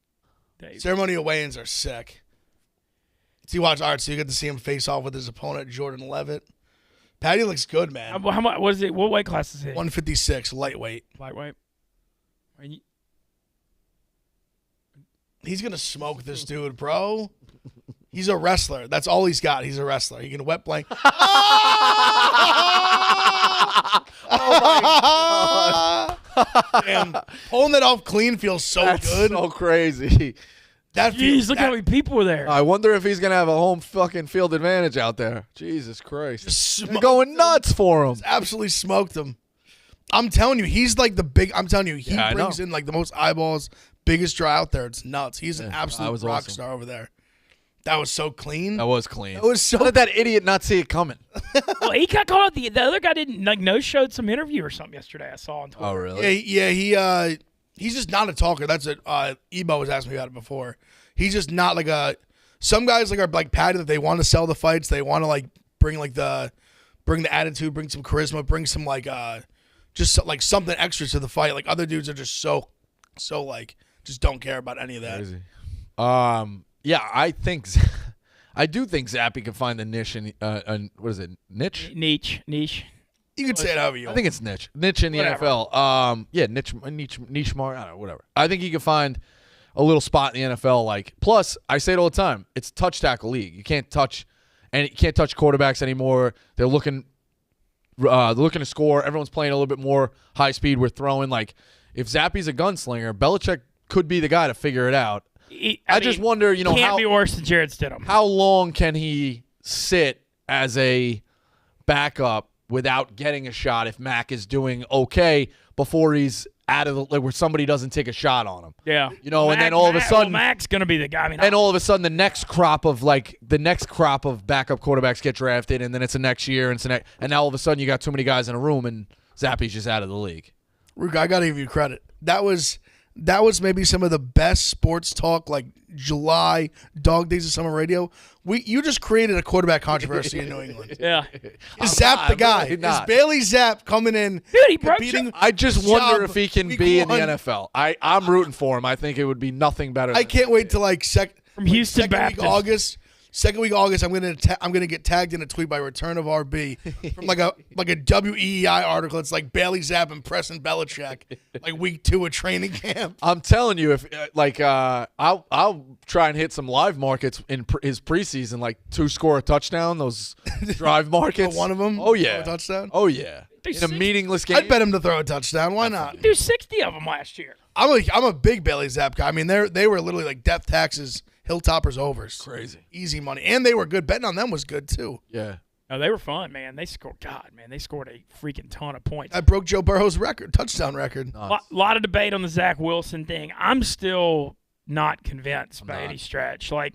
[SPEAKER 1] Dave.
[SPEAKER 3] Ceremonial weigh-ins are sick. So you watch art, so you get to see him face off with his opponent, Jordan Levitt. Paddy looks good, man.
[SPEAKER 1] How much? What is it? What weight class is he?
[SPEAKER 3] 156, lightweight.
[SPEAKER 1] Lightweight.
[SPEAKER 3] He's gonna smoke this dude, bro. He's a wrestler. That's all he's got. He's a wrestler. He can wet blank. Oh my God. Damn. Pulling that off clean feels so
[SPEAKER 2] That's
[SPEAKER 3] good.
[SPEAKER 2] so crazy.
[SPEAKER 1] Jeez, look how many people were there.
[SPEAKER 2] I wonder if he's gonna have a home fucking field advantage out there. Jesus Christ. They're
[SPEAKER 3] Smoked
[SPEAKER 2] going nuts for him.
[SPEAKER 3] Absolutely smoked him. I'm telling you, he's like the big. I'm telling you, he brings in like the most eyeballs, biggest draw out there. It's nuts. He's an absolute rock star over there. That was so clean.
[SPEAKER 2] That was clean.
[SPEAKER 3] That was so.
[SPEAKER 2] How did that idiot not see it coming?
[SPEAKER 1] Well, he got called out. The other guy didn't no-showed some interview or something yesterday. I saw on Twitter.
[SPEAKER 2] Oh really?
[SPEAKER 3] Yeah. He's just not a talker. That's it. Ebo was asking me about it before. He's just not like a. Some guys are like Paddy that they want to sell the fights. They want to like bring the attitude, bring some charisma, bring some like just like something extra to the fight. Like other dudes are just so like just don't care about any of that.
[SPEAKER 2] Crazy. Yeah, I do think Zappy can find the niche in what is it? Niche?
[SPEAKER 1] Niche.
[SPEAKER 3] You can say it however you want.
[SPEAKER 2] I think it's niche. Niche in the NFL. Yeah, niche mark. I don't know, whatever. I think he can find a little spot in the NFL. Like, plus, I say it all the time. It's a touch tackle league. You can't touch quarterbacks anymore. They're looking to score. Everyone's playing a little bit more high speed. We're throwing. Like, if Zappy's a gunslinger, Belichick could be the guy to figure it out. I just wonder,
[SPEAKER 1] can't be worse than Jared Stidham.
[SPEAKER 2] How long can he sit as a backup without getting a shot if Mac is doing okay before he's out of where somebody doesn't take a shot on him?
[SPEAKER 1] Yeah.
[SPEAKER 2] And then all of a sudden
[SPEAKER 1] Mac's going to be the guy.
[SPEAKER 2] And all of a sudden the next crop of backup quarterbacks get drafted, and then it's the next year, and now all of a sudden you got too many guys in a room and Zappy's just out of the league.
[SPEAKER 3] I got to give you credit. That was that was maybe some of the best sports talk, like July dog days of summer radio. You just created a quarterback controversy in New England.
[SPEAKER 1] Yeah.
[SPEAKER 3] Is Zapp the guy? Is Bailey Zapp coming in?
[SPEAKER 1] Dude, he broke
[SPEAKER 3] competing?
[SPEAKER 2] I just wonder if he can
[SPEAKER 3] week
[SPEAKER 2] be in the
[SPEAKER 3] one.
[SPEAKER 2] NFL. I'm rooting for him. I think it would be nothing better.
[SPEAKER 3] I can't wait to
[SPEAKER 1] From Houston
[SPEAKER 3] second
[SPEAKER 1] Baptist.
[SPEAKER 3] week August. Second week August, I'm gonna get tagged in a tweet by Return of RB from like a WEEI article. It's like Bailey Zapp and Preston Belichick, like week 2 of training camp.
[SPEAKER 2] I'm telling you, if I'll try and hit some live markets in his preseason, like 2 score a touchdown. Those drive markets.
[SPEAKER 3] One of them.
[SPEAKER 2] Oh yeah,
[SPEAKER 3] a touchdown.
[SPEAKER 2] Oh yeah. In a meaningless game.
[SPEAKER 3] I'd bet him to throw a touchdown. Why not?
[SPEAKER 1] Do 60 of them last year.
[SPEAKER 3] I'm a big Bailey Zapp guy. I mean, they were literally like death taxes, Hilltoppers overs.
[SPEAKER 2] Crazy.
[SPEAKER 3] Easy money. And they were good. Betting on them was good, too.
[SPEAKER 2] Yeah.
[SPEAKER 1] No, they were fun, man. They scored a freaking ton of points.
[SPEAKER 3] I broke Joe Burrow's touchdown record.
[SPEAKER 1] Lot of debate on the Zach Wilson thing. I'm still not convinced by any stretch. Like,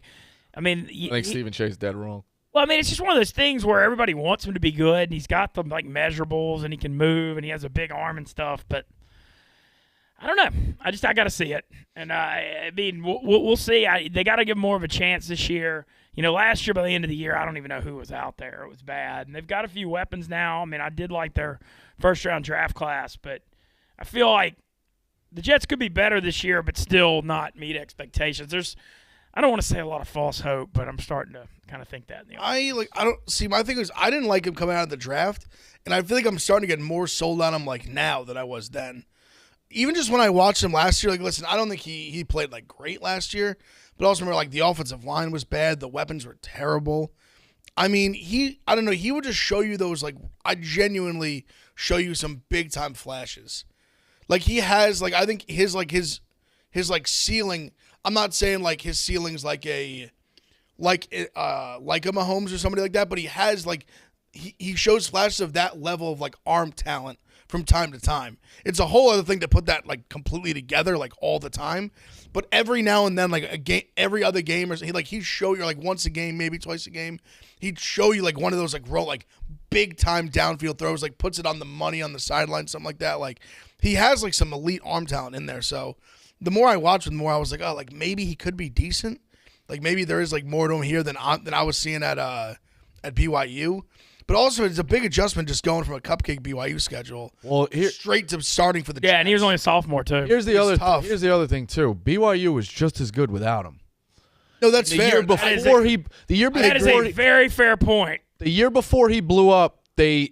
[SPEAKER 1] I mean,
[SPEAKER 2] I think Stephen Chase dead wrong.
[SPEAKER 1] Well, I mean, it's just one of those things where everybody wants him to be good, and he's got the like measurables, and he can move, and he has a big arm and stuff. But I don't know. I got to see it, and I mean, we'll see. They got to give more of a chance this year. You know, last year by the end of the year, I don't even know who was out there. It was bad, and they've got a few weapons now. I mean, I did like their first-round draft class, but I feel like the Jets could be better this year, but still not meet expectations. I don't want to say a lot of false hope, but I'm starting to kind of think that. In the
[SPEAKER 3] I don't see. My thing is, I didn't like him coming out of the draft, and I feel like I'm starting to get more sold on him like now than I was then. Even just when I watched him last year, like, listen, I don't think he played like great last year, but also remember like the offensive line was bad, the weapons were terrible. I mean, I don't know, he would just show you those like I genuinely show you some big time flashes. Like he has like I think his ceiling. I'm not saying like his ceiling's like a Mahomes or somebody like that, but he has like he shows flashes of that level of like arm talent from time to time. It's a whole other thing to put that like completely together like all the time, but every now and then like a game, every other game, or he'd show you like once a game, maybe twice a game, he'd show you like one of those like big time downfield throws, like puts it on the money on the sideline, something like that. Like he has like some elite arm talent in there. So the more I watched him, the more I was like, oh, like maybe he could be decent. Like maybe there is like more to him here than I was seeing at BYU. But also, it's a big adjustment just going from a cupcake BYU schedule straight to starting for the Jets.
[SPEAKER 1] Yeah, and he was only a sophomore too.
[SPEAKER 2] Here's the other thing too. BYU was just as good without him.
[SPEAKER 3] No, that's fair.
[SPEAKER 1] That is a very fair point.
[SPEAKER 2] The year before he blew up, their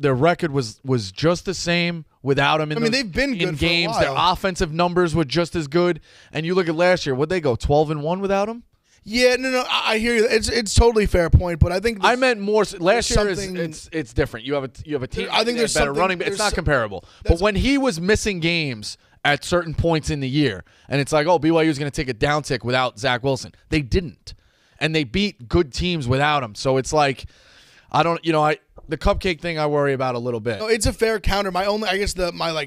[SPEAKER 2] record was just the same without him.
[SPEAKER 3] They've been good
[SPEAKER 2] in
[SPEAKER 3] for
[SPEAKER 2] games.
[SPEAKER 3] a while.
[SPEAKER 2] Their offensive numbers were just as good. And you look at last year, would they go 12-1 without him?
[SPEAKER 3] Yeah, no, I hear you. It's totally fair point, but I think
[SPEAKER 2] I meant more. Last year it's different. You have a team.
[SPEAKER 3] I think there's
[SPEAKER 2] better running, but it's not comparable. But when he was missing games at certain points in the year, and it's like, oh, BYU is going to take a down tick without Zach Wilson. They didn't, and they beat good teams without him. So it's like, the cupcake thing I worry about a little bit.
[SPEAKER 3] No, it's a fair counter. My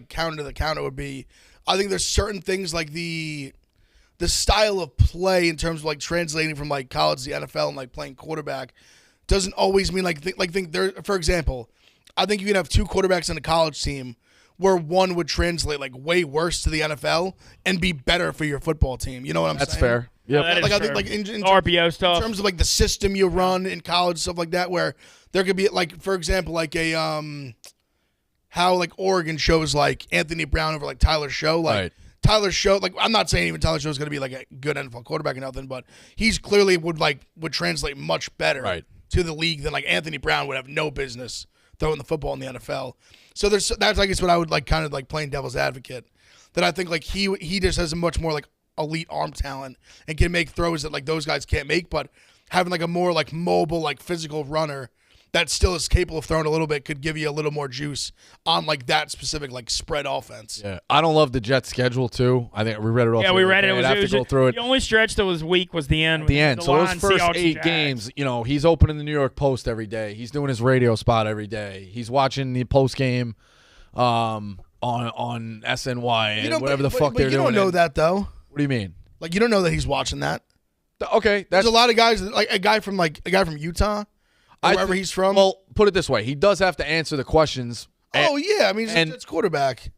[SPEAKER 3] counter to the counter would be, I think there's certain things like the style of play in terms of like translating from like college to the NFL and like playing quarterback doesn't always mean think there. For example, I think you can have 2 quarterbacks on a college team where one would translate like way worse to the NFL and be better for your football team. You know what I'm saying?
[SPEAKER 2] That's fair. Yeah,
[SPEAKER 1] I think like in RPO stuff,
[SPEAKER 3] in terms of like the system you run in college, stuff like that, where there could be like, for example, like a how like Oregon shows like Anthony Brown over like Tyler Show, like.
[SPEAKER 2] Right.
[SPEAKER 3] Tyler Show, like I'm not saying even Tyler Show is going to be like a good NFL quarterback or nothing, but he's clearly would translate much better to the league than like Anthony Brown would have no business throwing the football in the NFL. So that's I guess what I would like kind of like playing devil's advocate. That I think like he just has a much more like elite arm talent and can make throws that like those guys can't make, but having like a more like mobile like physical runner that still is capable of throwing a little bit could give you a little more juice on like that specific like spread offense.
[SPEAKER 2] Yeah, I don't love the Jets schedule too. I think we read it all.
[SPEAKER 1] Yeah, we read it.
[SPEAKER 2] It was go through it.
[SPEAKER 1] The only stretch that was weak was the end.
[SPEAKER 2] The end. So those first
[SPEAKER 1] Seahawks
[SPEAKER 2] 8 games, he's opening the New York Post every day. He's doing his radio spot every day. He's watching the post game on SNY and whatever the fuck they're doing.
[SPEAKER 3] You don't know that though.
[SPEAKER 2] What do you mean?
[SPEAKER 3] Like you don't know that he's watching that.
[SPEAKER 2] Okay,
[SPEAKER 3] there's a lot of guys like a guy from Utah. Wherever he's from.
[SPEAKER 2] Well, put it this way: he does have to answer the questions
[SPEAKER 3] Oh yeah, I mean
[SPEAKER 2] and
[SPEAKER 3] it's quarterback.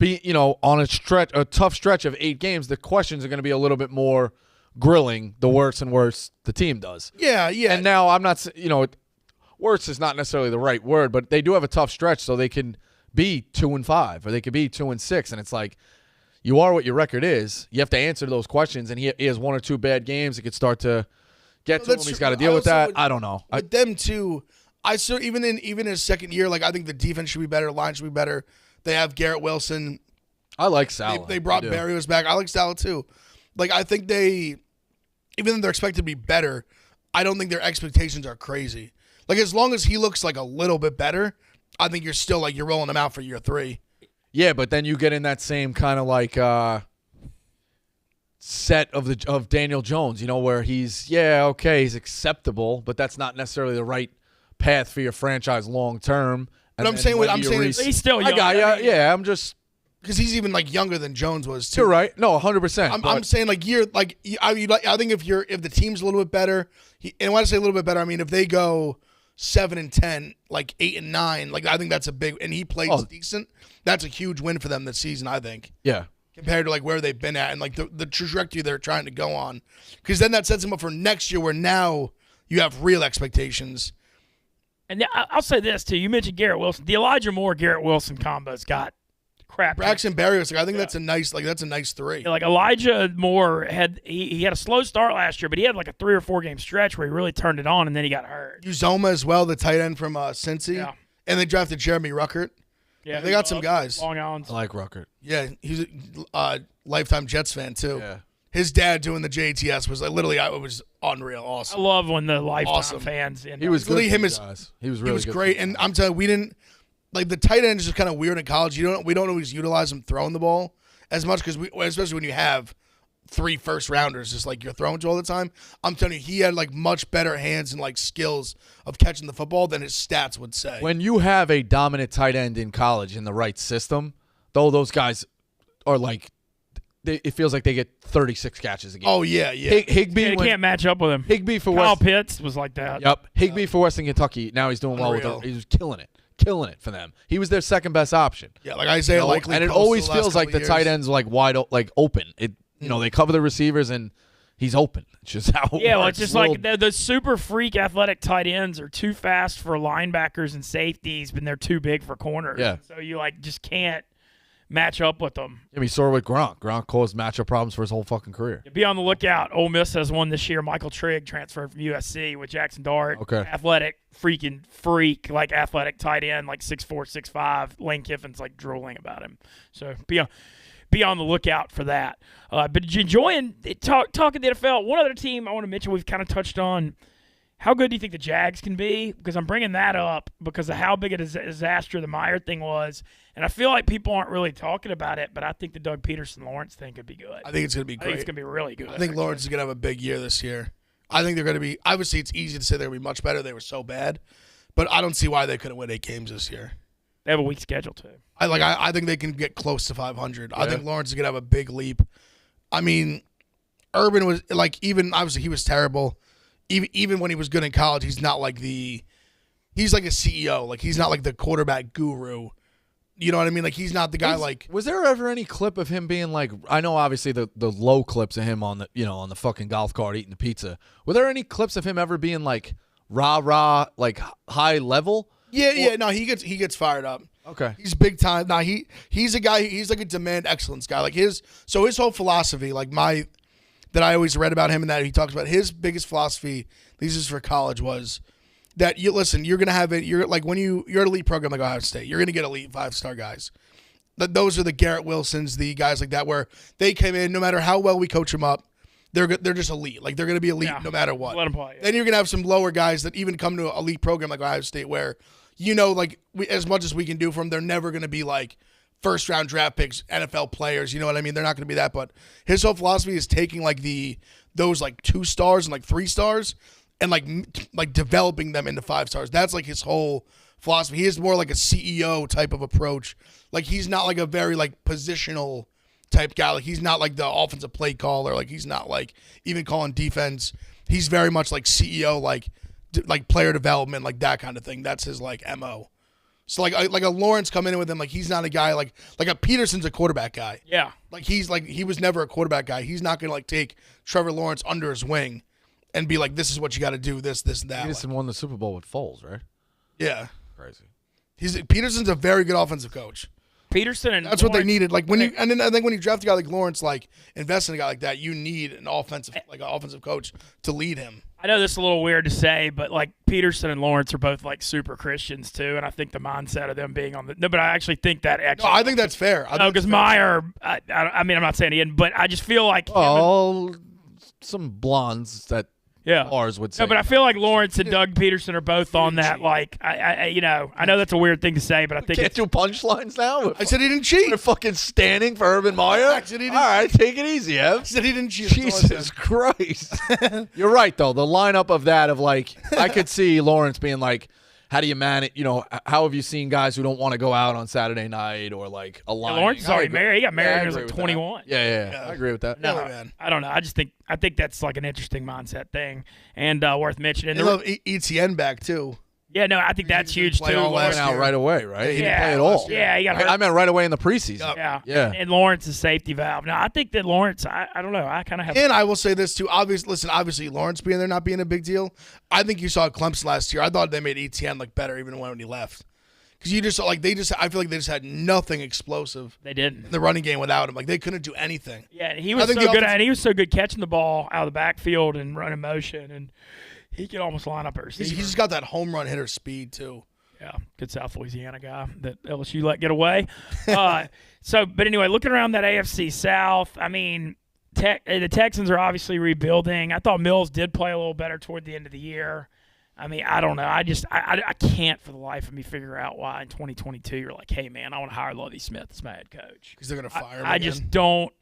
[SPEAKER 2] On a tough stretch of 8 games, the questions are going to be a little bit more grilling the worse and worse the team does.
[SPEAKER 3] Yeah.
[SPEAKER 2] And now I'm not, worse is not necessarily the right word, but they do have a tough stretch, so they can be 2-5 or they could be 2-6, and it's like you are what your record is. You have to answer those questions, and he has 1 or 2 bad games. It could start to get to him. He's got to deal with that. I don't know.
[SPEAKER 3] With them too. I still even in his second year, like I think the defense should be better, line should be better. They have Garrett Wilson.
[SPEAKER 2] I like Salah.
[SPEAKER 3] They brought Barrios back. I like Salah too. Like I think even though they're expected to be better, I don't think their expectations are crazy. Like as long as he looks like a little bit better, I think you're still like you're rolling him out for year 3.
[SPEAKER 2] Yeah, but then you get in that same kind of like set of Daniel Jones, where he's acceptable, but that's not necessarily the right path for your franchise long term.
[SPEAKER 3] But I'm saying
[SPEAKER 1] he's still young.
[SPEAKER 2] I'm just
[SPEAKER 3] because he's even like younger than Jones was too.
[SPEAKER 2] You're right. No, 100%.
[SPEAKER 3] I'm saying I think if the team's a little bit better, and when I say a little bit better, I mean if they go 7-10, like 8-9, like I think that's a big. And he plays decent. That's a huge win for them this season, I think.
[SPEAKER 2] Yeah.
[SPEAKER 3] Compared to like where they've been at and like the trajectory they're trying to go on, because then that sets them up for next year, where now you have real expectations.
[SPEAKER 1] And I'll say this too. You mentioned Garrett Wilson. The Elijah Moore Garrett Wilson combo's got crap.
[SPEAKER 3] Braxton Berrios, I think that's a nice 3.
[SPEAKER 1] Yeah, like Elijah Moore had he had a slow start last year, but he had like a 3 or 4 game stretch where he really turned it on, and then he got hurt.
[SPEAKER 3] Uzoma as well, the tight end from Cincy.
[SPEAKER 1] Yeah.
[SPEAKER 3] And they drafted Jeremy Ruckert.
[SPEAKER 1] Yeah,
[SPEAKER 3] they got some guys.
[SPEAKER 1] Long Island.
[SPEAKER 2] I like Ruckert.
[SPEAKER 3] Yeah, he's a lifetime Jets fan too.
[SPEAKER 2] Yeah.
[SPEAKER 3] His dad doing the JTS was like literally, it was unreal, awesome.
[SPEAKER 1] I love when the lifetime fans.
[SPEAKER 2] He was good.
[SPEAKER 3] He was really good great, and I'm telling you, we didn't like the tight end is just kind of weird in college. We don't always utilize him throwing the ball as much because especially when you have 3 first-rounders just like you're throwing to all the time. I'm telling you, he had like much better hands and like skills of catching the football than his stats would say.
[SPEAKER 2] When you have a dominant tight end in college in the right system, though, those guys are like. It feels like they get 36 catches a game.
[SPEAKER 3] Oh, yeah.
[SPEAKER 1] Higbee can't match up with him.
[SPEAKER 2] Higbee for
[SPEAKER 1] Kyle Pitts was like that.
[SPEAKER 2] Yep. Higbee for Western Kentucky. Now he's doing well with them. He's killing it for them. He was their second best option.
[SPEAKER 3] Yeah, like Isaiah Likely.
[SPEAKER 2] And it always feels like the tight end's like wide, like open. They cover the receivers and he's open. It's just how it works.
[SPEAKER 1] Well, it's just like the super freak athletic tight ends are too fast for linebackers and safeties, but they're too big for corners.
[SPEAKER 2] Yeah.
[SPEAKER 1] So you like just can't match up with them.
[SPEAKER 2] Yeah, we saw it with Gronk. Gronk caused matchup problems for his whole fucking career.
[SPEAKER 1] Be on the lookout. Ole Miss has one this year. Michael Trigg transferred from USC with Jackson Dart.
[SPEAKER 2] Okay.
[SPEAKER 1] Athletic, freak, like athletic tight end, like 6'4", 6'5". Lane Kiffin's like drooling about him. So be on the lookout for that. But enjoying talking the NFL. One other team I want to mention we've kind of touched on. How good do you think the Jags can be? Because I'm bringing that up because of how big a disaster the Meyer thing was. And I feel like people aren't really talking about it, but I think the Doug Peterson-Lawrence thing could be good.
[SPEAKER 3] I think it's going to be great.
[SPEAKER 1] I think it's going to be really good.
[SPEAKER 3] I think Lawrence is going to have a big year this year. I think they're going to be – obviously, it's easy to say they're going to be much better. They were so bad. But I don't see why they couldn't win 8 games this year.
[SPEAKER 1] They have a weak schedule, too.
[SPEAKER 3] I think they can get close to 500. Yeah. I think Lawrence is going to have a big leap. I mean, Urban was – like, even – obviously, he was terrible. Even when he was good in college, he's not like the – he's like a CEO. Like, he's not like the quarterback guru. You know what I mean? Like, he's not the guy like...
[SPEAKER 2] Was there ever any clip of him being like... I know, obviously, the low clips of him on the on the fucking golf cart eating the pizza. Were there any clips of him ever being like rah-rah, like high level?
[SPEAKER 3] Yeah. No, he gets fired up.
[SPEAKER 2] Okay.
[SPEAKER 3] He's big time. Nah, he's a guy... He's like a demand excellence guy. Like, his whole philosophy, like that I always read about him and that he talks about, his biggest philosophy, this is for college, was... that you're going to have it. You're like when you're an elite program like Ohio State, you're going to get elite 5-star guys. Those are the Garrett Wilsons, the guys like that, where they came in, no matter how well we coach them up, they're just elite. Like they're going to be elite no matter what.
[SPEAKER 1] Let them play. Yeah.
[SPEAKER 3] Then you're going to have some lower guys that even come to an elite program like Ohio State, where like as much as we can do for them, they're never going to be like first round draft picks, NFL players. You know what I mean? They're not going to be that. But his whole philosophy is taking like those like 2 stars and like 3 stars. And like developing them into 5 stars. That's like his whole philosophy. He is more like a CEO type of approach. Like he's not like a very like positional type guy. Like he's not like the offensive play caller. Like he's not like even calling defense. He's very much like CEO, like player development, like that kind of thing. That's his like MO. So like a Lawrence coming in with him, like he's not a guy like a Peterson's a quarterback guy.
[SPEAKER 1] Yeah.
[SPEAKER 3] Like he was never a quarterback guy. He's not gonna like take Trevor Lawrence under his wing and be like, this is what you got to do, this and that.
[SPEAKER 2] Peterson won the Super Bowl with Foles, right?
[SPEAKER 3] Yeah.
[SPEAKER 2] Crazy.
[SPEAKER 3] Peterson's a very good offensive coach.
[SPEAKER 1] Peterson and
[SPEAKER 3] that's
[SPEAKER 1] Lawrence,
[SPEAKER 3] what they needed. Like when and then I think when you draft a guy like Lawrence, like invest in a guy like that, you need an offensive coach to lead him.
[SPEAKER 1] I know this is a little weird to say, but like Peterson and Lawrence are both like super Christians too, and I think the mindset of them being on the but I actually think that actually.
[SPEAKER 3] No, I think that's fair.
[SPEAKER 1] Because Meyer, I mean, I'm not saying he didn't, but I just feel like
[SPEAKER 2] some blondes that ours would say.
[SPEAKER 1] No, but I feel like Lawrence and Doug Peterson are both on that. Like, I know that's a weird thing to say, but I think
[SPEAKER 2] can't do punchlines now.
[SPEAKER 3] I said he didn't cheat.
[SPEAKER 2] We're fucking standing for Urban Meyer.
[SPEAKER 3] I said he didn't
[SPEAKER 2] All right, take it easy, Ev.
[SPEAKER 3] I said he didn't cheat.
[SPEAKER 2] Jesus Christ. You're right, though. The lineup of that of like, I could see Lawrence being like, how do you manage, how have you seen guys who don't want to go out on Saturday night or like a line?
[SPEAKER 1] Lawrence is already married. He got married when he was like 21.
[SPEAKER 2] Yeah, I agree with that.
[SPEAKER 1] No, man. I don't know. I think that's like an interesting mindset thing and worth mentioning.
[SPEAKER 3] They love ETN back too.
[SPEAKER 1] Yeah, no, I think that's huge too.
[SPEAKER 2] He went out right away, right? He didn't play at all.
[SPEAKER 1] Yeah, he got hurt.
[SPEAKER 2] I meant right away in the preseason.
[SPEAKER 1] Yeah. And Lawrence's safety valve. Now, I think that Lawrence, I don't know. I kind of have.
[SPEAKER 3] And I will say this too. Obviously, Lawrence being there not being a big deal. I think you saw Clemson last year. I thought they made ETN look better even when he left. Because you just I feel like they just had nothing explosive.
[SPEAKER 1] They didn't.
[SPEAKER 3] In the running game without him. Like they couldn't do anything.
[SPEAKER 1] Yeah, he was so good at it. He was so good catching the ball out of the backfield and running motion, and he could almost line up a receiver.
[SPEAKER 3] He's just got that home run hitter speed too.
[SPEAKER 1] Yeah, good South Louisiana guy that LSU let get away. But anyway, looking around that AFC South, I mean, the Texans are obviously rebuilding. I thought Mills did play a little better toward the end of the year. I mean, I don't know. I can't for the life of me figure out why in 2022 you're like, hey, man, I want to hire Lovie Smith as my head coach.
[SPEAKER 3] Because they're going to fire him
[SPEAKER 1] I
[SPEAKER 3] again.
[SPEAKER 1] just don't.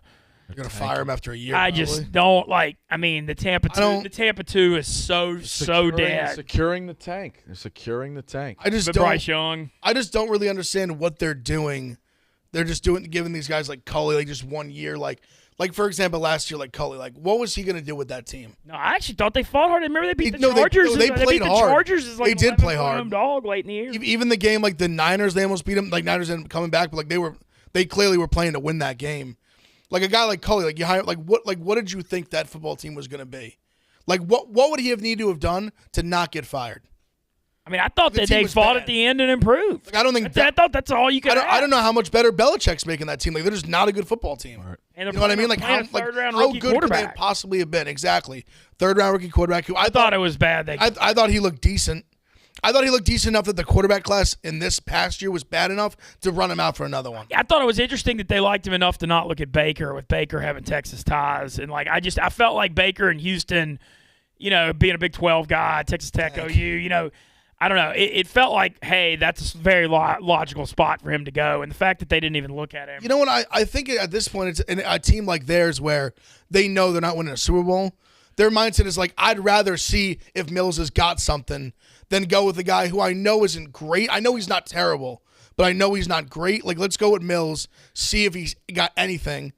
[SPEAKER 3] They're going to fire him after a year.
[SPEAKER 1] I just don't like. I mean, the Tampa 2 is so dead.
[SPEAKER 2] Securing the tank. They're securing the tank.
[SPEAKER 1] Bryce Young.
[SPEAKER 3] I just don't really understand what they're doing. They're just giving these guys like Culley like just 1 year. Like for example, last year like Culley. Like what was he going to do with that team?
[SPEAKER 1] No, I actually thought they fought hard. Remember they beat the Chargers.
[SPEAKER 3] They played hard.
[SPEAKER 1] The Chargers is like
[SPEAKER 3] they did play hard.
[SPEAKER 1] Home dog late in the year.
[SPEAKER 3] Even the game like the Niners, they almost beat them. Like Niners ended up coming back, but like they clearly were playing to win that game. Like a guy like Culley, like you hire, like what did you think that football team was going to be? Like what would he have needed to have done to not get fired?
[SPEAKER 1] I mean, I thought that they fought at the end and improved.
[SPEAKER 3] Like, I don't think
[SPEAKER 1] I thought that's all you could.
[SPEAKER 3] I don't know how much better Belichick's making that team. Like they're just not a good football team.
[SPEAKER 2] Right.
[SPEAKER 3] You know what I mean? Like how good could they possibly have been? Exactly, third-round rookie quarterback. Who I thought
[SPEAKER 1] it was bad.
[SPEAKER 3] I thought he looked decent. I thought he looked decent enough that the quarterback class in this past year was bad enough to run him out for another one.
[SPEAKER 1] I thought it was interesting that they liked him enough to not look at Baker, with Baker having Texas ties. And, like, I felt like Baker in Houston, being a Big 12 guy, Texas Tech, OU, I don't know. It felt like, hey, that's a very logical spot for him to go. And the fact that they didn't even look at him.
[SPEAKER 3] You know what? I think at this point, it's a team like theirs where they know they're not winning a Super Bowl. Their mindset is like, I'd rather see if Mills has got something than go with a guy who I know isn't great. I know he's not terrible, but I know he's not great. Like, let's go with Mills, see if he's got anything.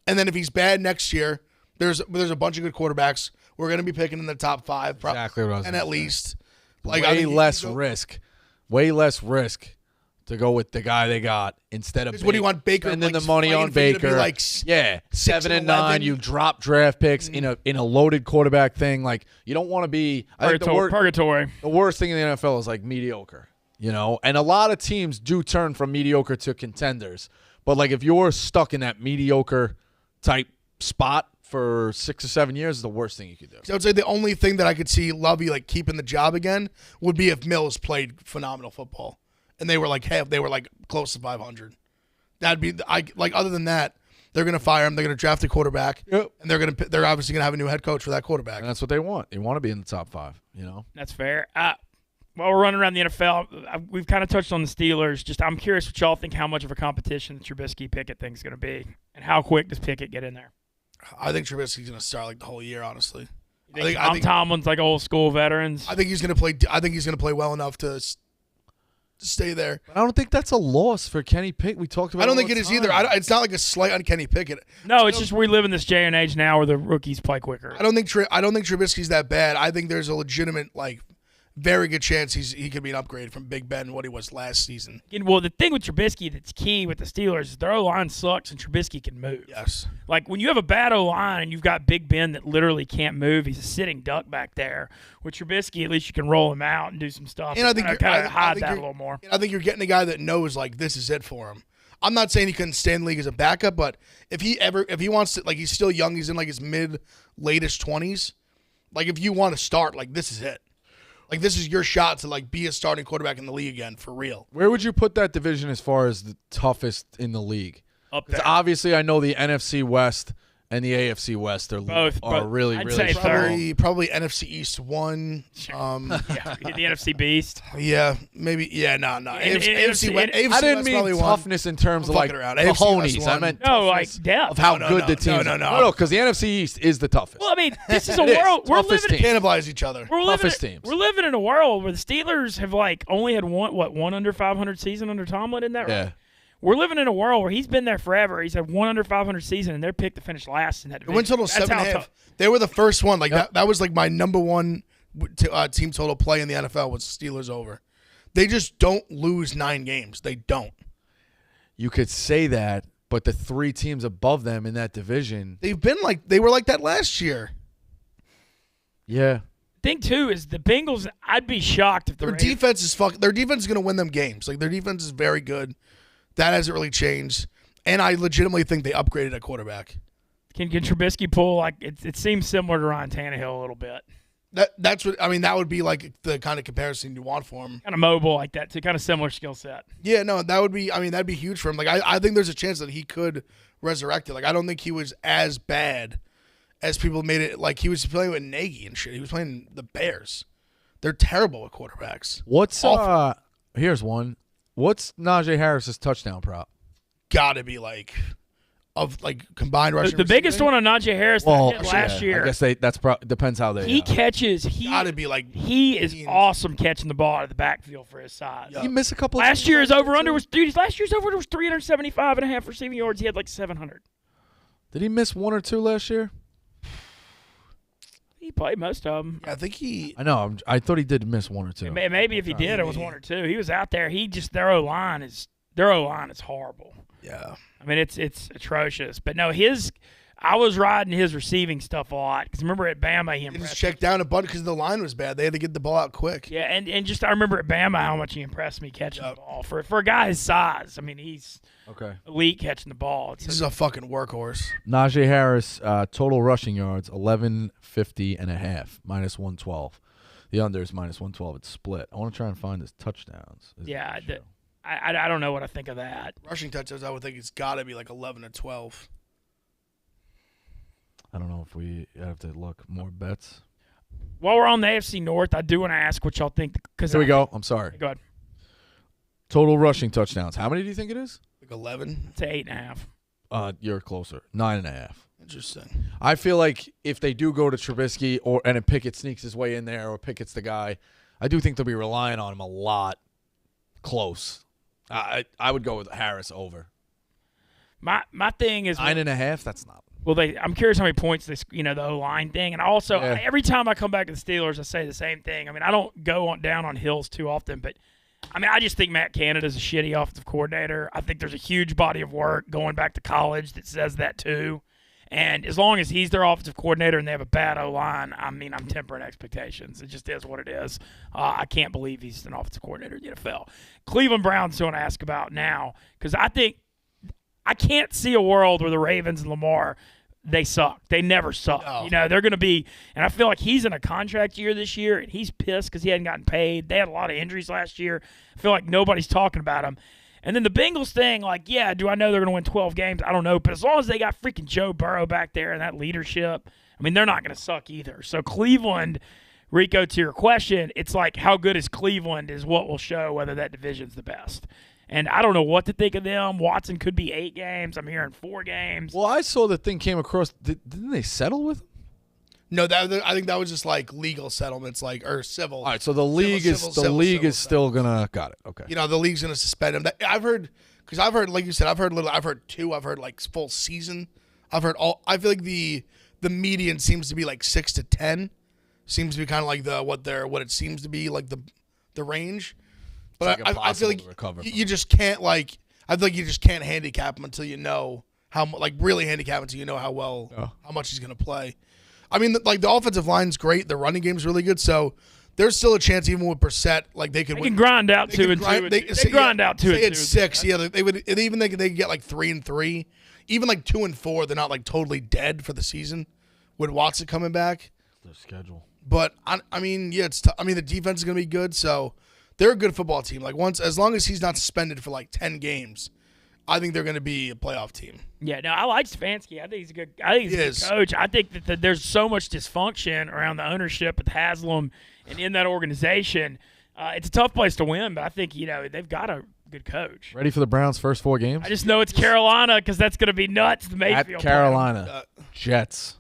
[SPEAKER 3] And then if he's bad next year, there's a bunch of good quarterbacks we're going to be picking in the top 5.
[SPEAKER 2] Exactly what I was
[SPEAKER 3] and at least.
[SPEAKER 2] Like, way less risk to go with the guy they got instead of
[SPEAKER 3] what do you want, Baker?
[SPEAKER 2] Spending the money on Baker.
[SPEAKER 3] Like
[SPEAKER 2] 7-9. You drop draft picks in a loaded quarterback thing. Like you don't want to be
[SPEAKER 1] purgatory.
[SPEAKER 2] The worst thing in the NFL is like mediocre. And a lot of teams do turn from mediocre to contenders. But like if you're stuck in that mediocre type spot for 6 or 7 years, is the worst thing you could do.
[SPEAKER 3] So I would say the only thing that I could see Lovie like keeping the job again would be if Mills played phenomenal football. And they were like, hey, they were like close to 500. That'd be other than that, they're gonna fire him. They're gonna draft a quarterback, and they're obviously gonna have a new head coach for that quarterback.
[SPEAKER 2] And that's what they want. They want to be in the top 5.
[SPEAKER 1] That's fair. While we're running around the NFL, we've kind of touched on the Steelers. I'm curious what y'all think. How much of a competition the Trubisky-Pickett thing is gonna be, and how quick does Pickett get in there?
[SPEAKER 3] I think Trubisky's gonna start like the whole year. Honestly,
[SPEAKER 1] I think Tomlin's like old school veterans.
[SPEAKER 3] I think he's gonna play. I think he's gonna play well enough to stay there.
[SPEAKER 2] But I don't think that's a loss for Kenny Pickett. We talked about.
[SPEAKER 3] I don't think it is either. It's not like a slight on Kenny Pickett.
[SPEAKER 1] No, it's just we live in this day and age now where the rookies play quicker.
[SPEAKER 3] I don't think Trubisky's that bad. I think there's a legitimate very good chance he could be an upgrade from Big Ben, what he was last season.
[SPEAKER 1] And, well, the thing with Trubisky that's key with the Steelers is their O-line sucks and Trubisky can move.
[SPEAKER 3] Yes.
[SPEAKER 1] Like, when you have a bad O-line and you've got Big Ben that literally can't move, he's a sitting duck back there. With Trubisky, at least you can roll him out and do some stuff
[SPEAKER 3] And I think
[SPEAKER 1] kind of hide that a little more.
[SPEAKER 3] I think you're getting a guy that knows, like, this is it for him. I'm not saying he couldn't stay in the league as a backup, but if he wants to, like, he's still young, he's in, like, his latest 20s. Like, if you want to start, like, this is it. Like, this is your shot to, like, be a starting quarterback in the league again, for real.
[SPEAKER 2] Where would you put that division as far as the toughest in the league?
[SPEAKER 1] Up
[SPEAKER 2] Because
[SPEAKER 1] there.
[SPEAKER 2] obviously I know the NFC West and the AFC West are
[SPEAKER 1] Both,
[SPEAKER 2] really,
[SPEAKER 1] I'd
[SPEAKER 2] really
[SPEAKER 1] say
[SPEAKER 2] strong.
[SPEAKER 3] Probably NFC East 1.
[SPEAKER 1] Yeah, the NFC Beast.
[SPEAKER 3] Yeah, maybe. Yeah, no. AFC West.
[SPEAKER 2] I didn't
[SPEAKER 3] West
[SPEAKER 2] mean
[SPEAKER 3] probably
[SPEAKER 2] toughness in terms of, like,
[SPEAKER 3] fucking around. AFC West
[SPEAKER 2] cojones. I
[SPEAKER 3] won.
[SPEAKER 2] meant
[SPEAKER 1] No, like
[SPEAKER 2] toughness
[SPEAKER 1] depth.
[SPEAKER 2] of how
[SPEAKER 3] No,
[SPEAKER 2] good
[SPEAKER 3] no,
[SPEAKER 2] the teams
[SPEAKER 3] no,
[SPEAKER 2] are.
[SPEAKER 3] no.
[SPEAKER 2] No, because the NFC East is the toughest.
[SPEAKER 1] Well, I mean, this is a
[SPEAKER 2] It is.
[SPEAKER 1] world. We're
[SPEAKER 2] Toughest
[SPEAKER 1] living.
[SPEAKER 2] team.
[SPEAKER 3] Cannibalize each other.
[SPEAKER 2] Toughest teams.
[SPEAKER 1] We're living in a world where the Steelers have like only had one under 500 season under Tomlin. Isn't that right?
[SPEAKER 2] Yeah.
[SPEAKER 1] We're living in a world where he's been there forever. He's had one under 500 season, and they're picked to finish last in that
[SPEAKER 3] The
[SPEAKER 1] division.
[SPEAKER 3] win total
[SPEAKER 1] That's
[SPEAKER 3] 7.5.
[SPEAKER 1] tough.
[SPEAKER 3] They were the first one. Like
[SPEAKER 2] Yep.
[SPEAKER 3] that was like my number one team total play in the NFL was Steelers over. They just don't lose 9 games. They don't.
[SPEAKER 2] You could say that, but the 3 teams above them in that division,
[SPEAKER 3] They were like that last year.
[SPEAKER 2] yeah.
[SPEAKER 1] Thing too is the Bengals. I'd be shocked if the
[SPEAKER 3] Their
[SPEAKER 1] Ravens-
[SPEAKER 3] defense is Their defense is going to win them games. Like their defense is very good. That hasn't really changed. And I legitimately think they upgraded at quarterback.
[SPEAKER 1] can Trubisky pull like it seems similar to Ryan Tannehill a little bit.
[SPEAKER 3] That's what I mean. That would be like the kind of comparison you want for him.
[SPEAKER 1] Kind of mobile like that too. Kind of similar skill set.
[SPEAKER 3] Yeah, no, that would be. I mean, that'd be huge for him. Like I think there's a chance that he could resurrect it. Like I don't think he was as bad as people made it. Like he was playing with Nagy and shit. He was playing the Bears. They're terrible at quarterbacks.
[SPEAKER 2] What's
[SPEAKER 3] Awful.
[SPEAKER 2] here's one. What's Najee Harris's touchdown prop?
[SPEAKER 3] Got to be like of like combined rushing.
[SPEAKER 1] The biggest one on Najee Harris that I hit last year.
[SPEAKER 2] I guess depends how they.
[SPEAKER 1] He catches.
[SPEAKER 3] Got to be like
[SPEAKER 1] He is awesome catching the ball out of the backfield for his size.
[SPEAKER 3] Yeah.
[SPEAKER 2] He missed a couple.
[SPEAKER 1] Last year's over-under was last year's over-under was 375.5 receiving yards. He had like 700.
[SPEAKER 2] Did he miss 1 or 2 last year?
[SPEAKER 1] He played most of them.
[SPEAKER 3] I think he.
[SPEAKER 2] I know. I thought he did miss 1 or 2.
[SPEAKER 1] Maybe if he did, it was 1 or 2. He was out there. He just their O line is horrible.
[SPEAKER 3] Yeah.
[SPEAKER 1] I mean, it's atrocious. But no, I was riding his receiving stuff a lot because remember at Bama he
[SPEAKER 3] He just
[SPEAKER 1] impressed.
[SPEAKER 3] checked down a bunch because the line was bad. They had to get the ball out quick.
[SPEAKER 1] Yeah, and just I remember at Bama how much he impressed me catching the ball for a guy his size. I mean, he's
[SPEAKER 2] Okay.
[SPEAKER 1] elite catching the ball.
[SPEAKER 3] This is a fucking workhorse.
[SPEAKER 2] Najee Harris total rushing yards 1150.5 minus 112. The under is minus 112. It's split. I want to try and find his touchdowns.
[SPEAKER 1] Yeah, I don't know what I think of that.
[SPEAKER 3] Rushing touchdowns, I would think it's got to be like 11 or 12.
[SPEAKER 2] I don't know if we have to look more bets.
[SPEAKER 1] While we're on the AFC North, I do want to ask what y'all think.
[SPEAKER 2] Here we go. I'm sorry.
[SPEAKER 1] Go ahead.
[SPEAKER 2] Total rushing touchdowns. How many do you think it is?
[SPEAKER 3] Like 11?
[SPEAKER 1] It's 8.5.
[SPEAKER 2] You're closer. 9.5.
[SPEAKER 3] Interesting.
[SPEAKER 2] I feel like if they do go to Trubisky and if Pickett sneaks his way in there or Pickett's the guy, I do think they'll be relying on him a lot. Close. I would go with Harris over.
[SPEAKER 1] My thing is
[SPEAKER 2] 9.5. That's not.
[SPEAKER 1] well, I'm curious how many points this the O line thing, and also
[SPEAKER 2] Yeah.
[SPEAKER 1] every time I come back to the Steelers, I say the same thing. I mean, I don't go down on Hills too often, but I mean, I just think Matt Canada's a shitty offensive coordinator. I think there's a huge body of work going back to college that says that too. And as long as he's their offensive coordinator and they have a bad O-line, I mean, I'm tempering expectations. It just is what it is. I can't believe he's an offensive coordinator in the NFL. Cleveland Browns who I want to ask about now because I think I can't see a world where the Ravens and Lamar, they suck. They never suck.
[SPEAKER 3] No.
[SPEAKER 1] You know, they're going to be – and I feel like he's in a contract year this year, and he's pissed because he hadn't gotten paid. They had a lot of injuries last year. I feel like nobody's talking about him. And then the Bengals thing, like, yeah, do I know they're going to win 12 games? I don't know. But as long as they got freaking Joe Burrow back there and that leadership, I mean, they're not going to suck either. So Cleveland, Rico, to your question, it's like how good is Cleveland is what will show whether that division's the best. And I don't know what to think of them. Watson could be 8 games. I'm hearing 4 games.
[SPEAKER 2] Well, I saw the thing came across. Didn't they settle with him?
[SPEAKER 3] No, I think that was just like legal settlements, like or civil.
[SPEAKER 2] All right, so the league is still gonna got it. Okay.
[SPEAKER 3] You know, the league's gonna suspend him. I've heard, like you said, I've heard 2. I've heard like full season. I've heard all. I feel like the median seems to be like 6 to 10, seems to be kind of like what it seems to be like the range. But
[SPEAKER 2] It's like
[SPEAKER 3] I feel
[SPEAKER 2] impossible to recover
[SPEAKER 3] like
[SPEAKER 2] from.
[SPEAKER 3] you just can't I feel like you just can't handicap him until you know really handicap him until you know how much he's gonna play. I mean, the offensive line's great. The running game's really good. So there's still a chance, even with Brissett, they could
[SPEAKER 1] They
[SPEAKER 3] win.
[SPEAKER 1] can grind out 2-2. They grind out 2-2.
[SPEAKER 3] Say it's 6. Yeah, they would. And even they could get 3-3, even 2-4. They're not totally dead for the season with Watson coming back.
[SPEAKER 2] Their schedule.
[SPEAKER 3] But I mean, yeah, it's. I mean, the defense is gonna be good. So they're a good football team. As long as he's not suspended for 10 games, I think they're gonna be a playoff team.
[SPEAKER 1] Yeah, no, I like Stefanski. I think he's a good. I think he's a good coach. I think that there's so much dysfunction around the ownership at Haslam and in that organization. It's a tough place to win, but I think they've got a good coach.
[SPEAKER 2] Ready for the Browns' first 4 games?
[SPEAKER 1] I just know it's Carolina because that's going to be nuts. The Mayfield
[SPEAKER 2] At Carolina, Jets,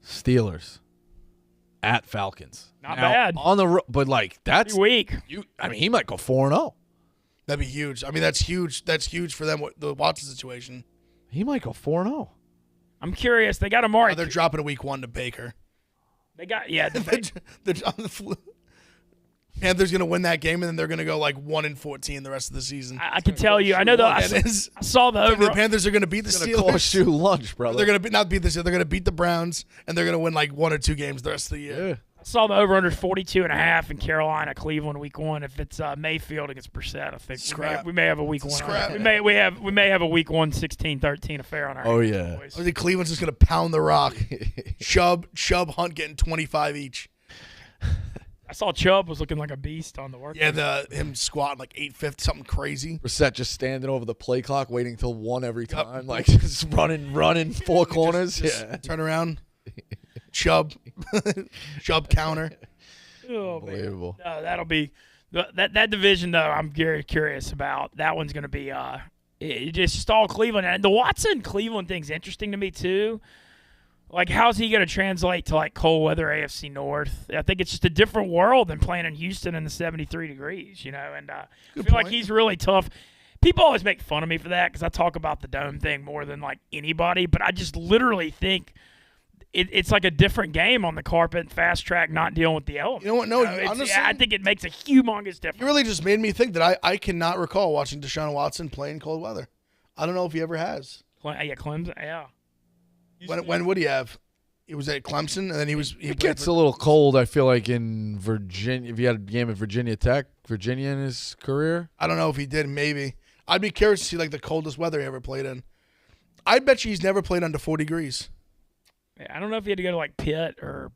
[SPEAKER 2] Steelers, at Falcons.
[SPEAKER 1] Not bad.
[SPEAKER 2] On the but that's
[SPEAKER 1] weak.
[SPEAKER 2] He might go 4-0.
[SPEAKER 3] That'd be huge. I mean, that's huge. That's huge for them. The Watson situation.
[SPEAKER 2] He might go 4-0.
[SPEAKER 1] I'm curious. They got Amari.
[SPEAKER 3] They're dropping a week 1 to Baker.
[SPEAKER 1] They got
[SPEAKER 3] they're on the flu. Panthers going to win that game, and then they're going to go 1-14 the rest of the season.
[SPEAKER 1] I can tell you. I know I saw the over.
[SPEAKER 3] The Panthers are going to beat the Steelers.
[SPEAKER 2] Cost you lunch, brother.
[SPEAKER 3] They're going to not beat the Steelers. They're going to beat the Browns, and they're going to win 1 or 2 games the rest of the year.
[SPEAKER 2] Yeah.
[SPEAKER 1] I saw the over under 42.5 in Carolina, Cleveland, week 1. If it's Mayfield against Brissett, I think we may have a week 1. We may have a week 1 16-13 affair on our hands,
[SPEAKER 2] yeah.
[SPEAKER 1] boys.
[SPEAKER 3] I think Cleveland's just going to pound the rock. Chubb, Hunt getting 25 each.
[SPEAKER 1] I saw Chubb was looking like a beast on the work.
[SPEAKER 3] Yeah, him squatting 850, something crazy.
[SPEAKER 2] Brissett just standing over the play clock, waiting till 1 every time, just running 4 corners.
[SPEAKER 3] Just turn around. Chubb counter.
[SPEAKER 1] Oh,
[SPEAKER 2] Unbelievable.
[SPEAKER 1] Man. No, that'll be that division though. I'm very curious about. That one's going to be just all Cleveland, and the Watson Cleveland thing's interesting to me too. How's he going to translate to cold weather AFC North? I think it's just a different world than playing in Houston in the 73 degrees, and I feel like he's really tough. People always make fun of me for that because I talk about the dome thing more than anybody, but I just literally think it's like a different game on the carpet, fast track, not dealing with the elements.
[SPEAKER 3] You know what? No, honestly,
[SPEAKER 1] I think it makes a humongous difference.
[SPEAKER 3] You really just made me think that I cannot recall watching Deshaun Watson play in cold weather. I don't know if he ever has.
[SPEAKER 1] Yeah, Clemson, yeah.
[SPEAKER 3] When would he have? He was at Clemson, and then
[SPEAKER 2] It gets a little cold, I feel like, in Virginia. If he had a game at Virginia Tech, Virginia in his career.
[SPEAKER 3] I don't know if he did, maybe. I'd be curious to see the coldest weather he ever played in. I bet you he's never played under 4 degrees.
[SPEAKER 1] Yeah, I don't know if he had to go to Pitt or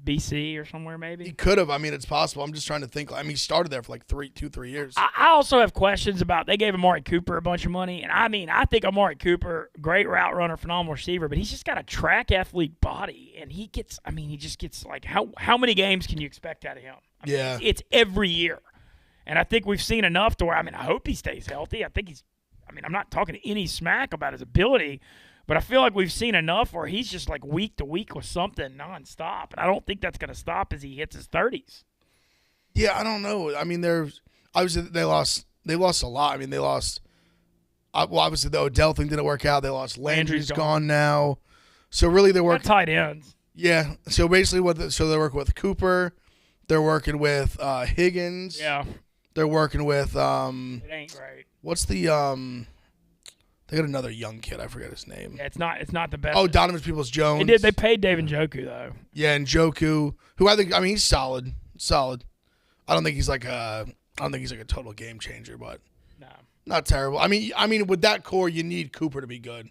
[SPEAKER 1] BC or somewhere maybe.
[SPEAKER 3] He could have. I mean, it's possible. I'm just trying to think. I mean, he started there for 2-3 years.
[SPEAKER 1] I also have questions about, they gave Amari Cooper a bunch of money, and I think Amari Cooper, great route runner, phenomenal receiver, but he's just got a track athlete body, and he just gets how many games can you expect out of him?
[SPEAKER 3] Yeah.
[SPEAKER 1] It's every year. And I think we've seen enough to where, I hope he stays healthy. I'm not talking any smack about his ability, but I feel like we've seen enough where he's just week to week with something nonstop. And I don't think that's going to stop as he hits his 30s.
[SPEAKER 3] Yeah, I don't know. I mean, obviously they lost a lot. I mean, they lost. Obviously the Odell thing didn't work out. They lost. Landry's gone now. So really they're working
[SPEAKER 1] tight ends.
[SPEAKER 3] Yeah. So basically they're working with Cooper. They're working with Higgins.
[SPEAKER 1] Yeah.
[SPEAKER 3] They're working with
[SPEAKER 1] it ain't right.
[SPEAKER 3] What's the they got another young kid, I forget his name.
[SPEAKER 1] Yeah, it's not the best.
[SPEAKER 3] Oh, Donovan Peoples-Jones.
[SPEAKER 1] They paid David Njoku though.
[SPEAKER 3] Yeah, and Njoku, who he's solid. I don't think he's like a total game changer, but
[SPEAKER 1] no.
[SPEAKER 3] Not terrible. I mean with that core you need Cooper to be good.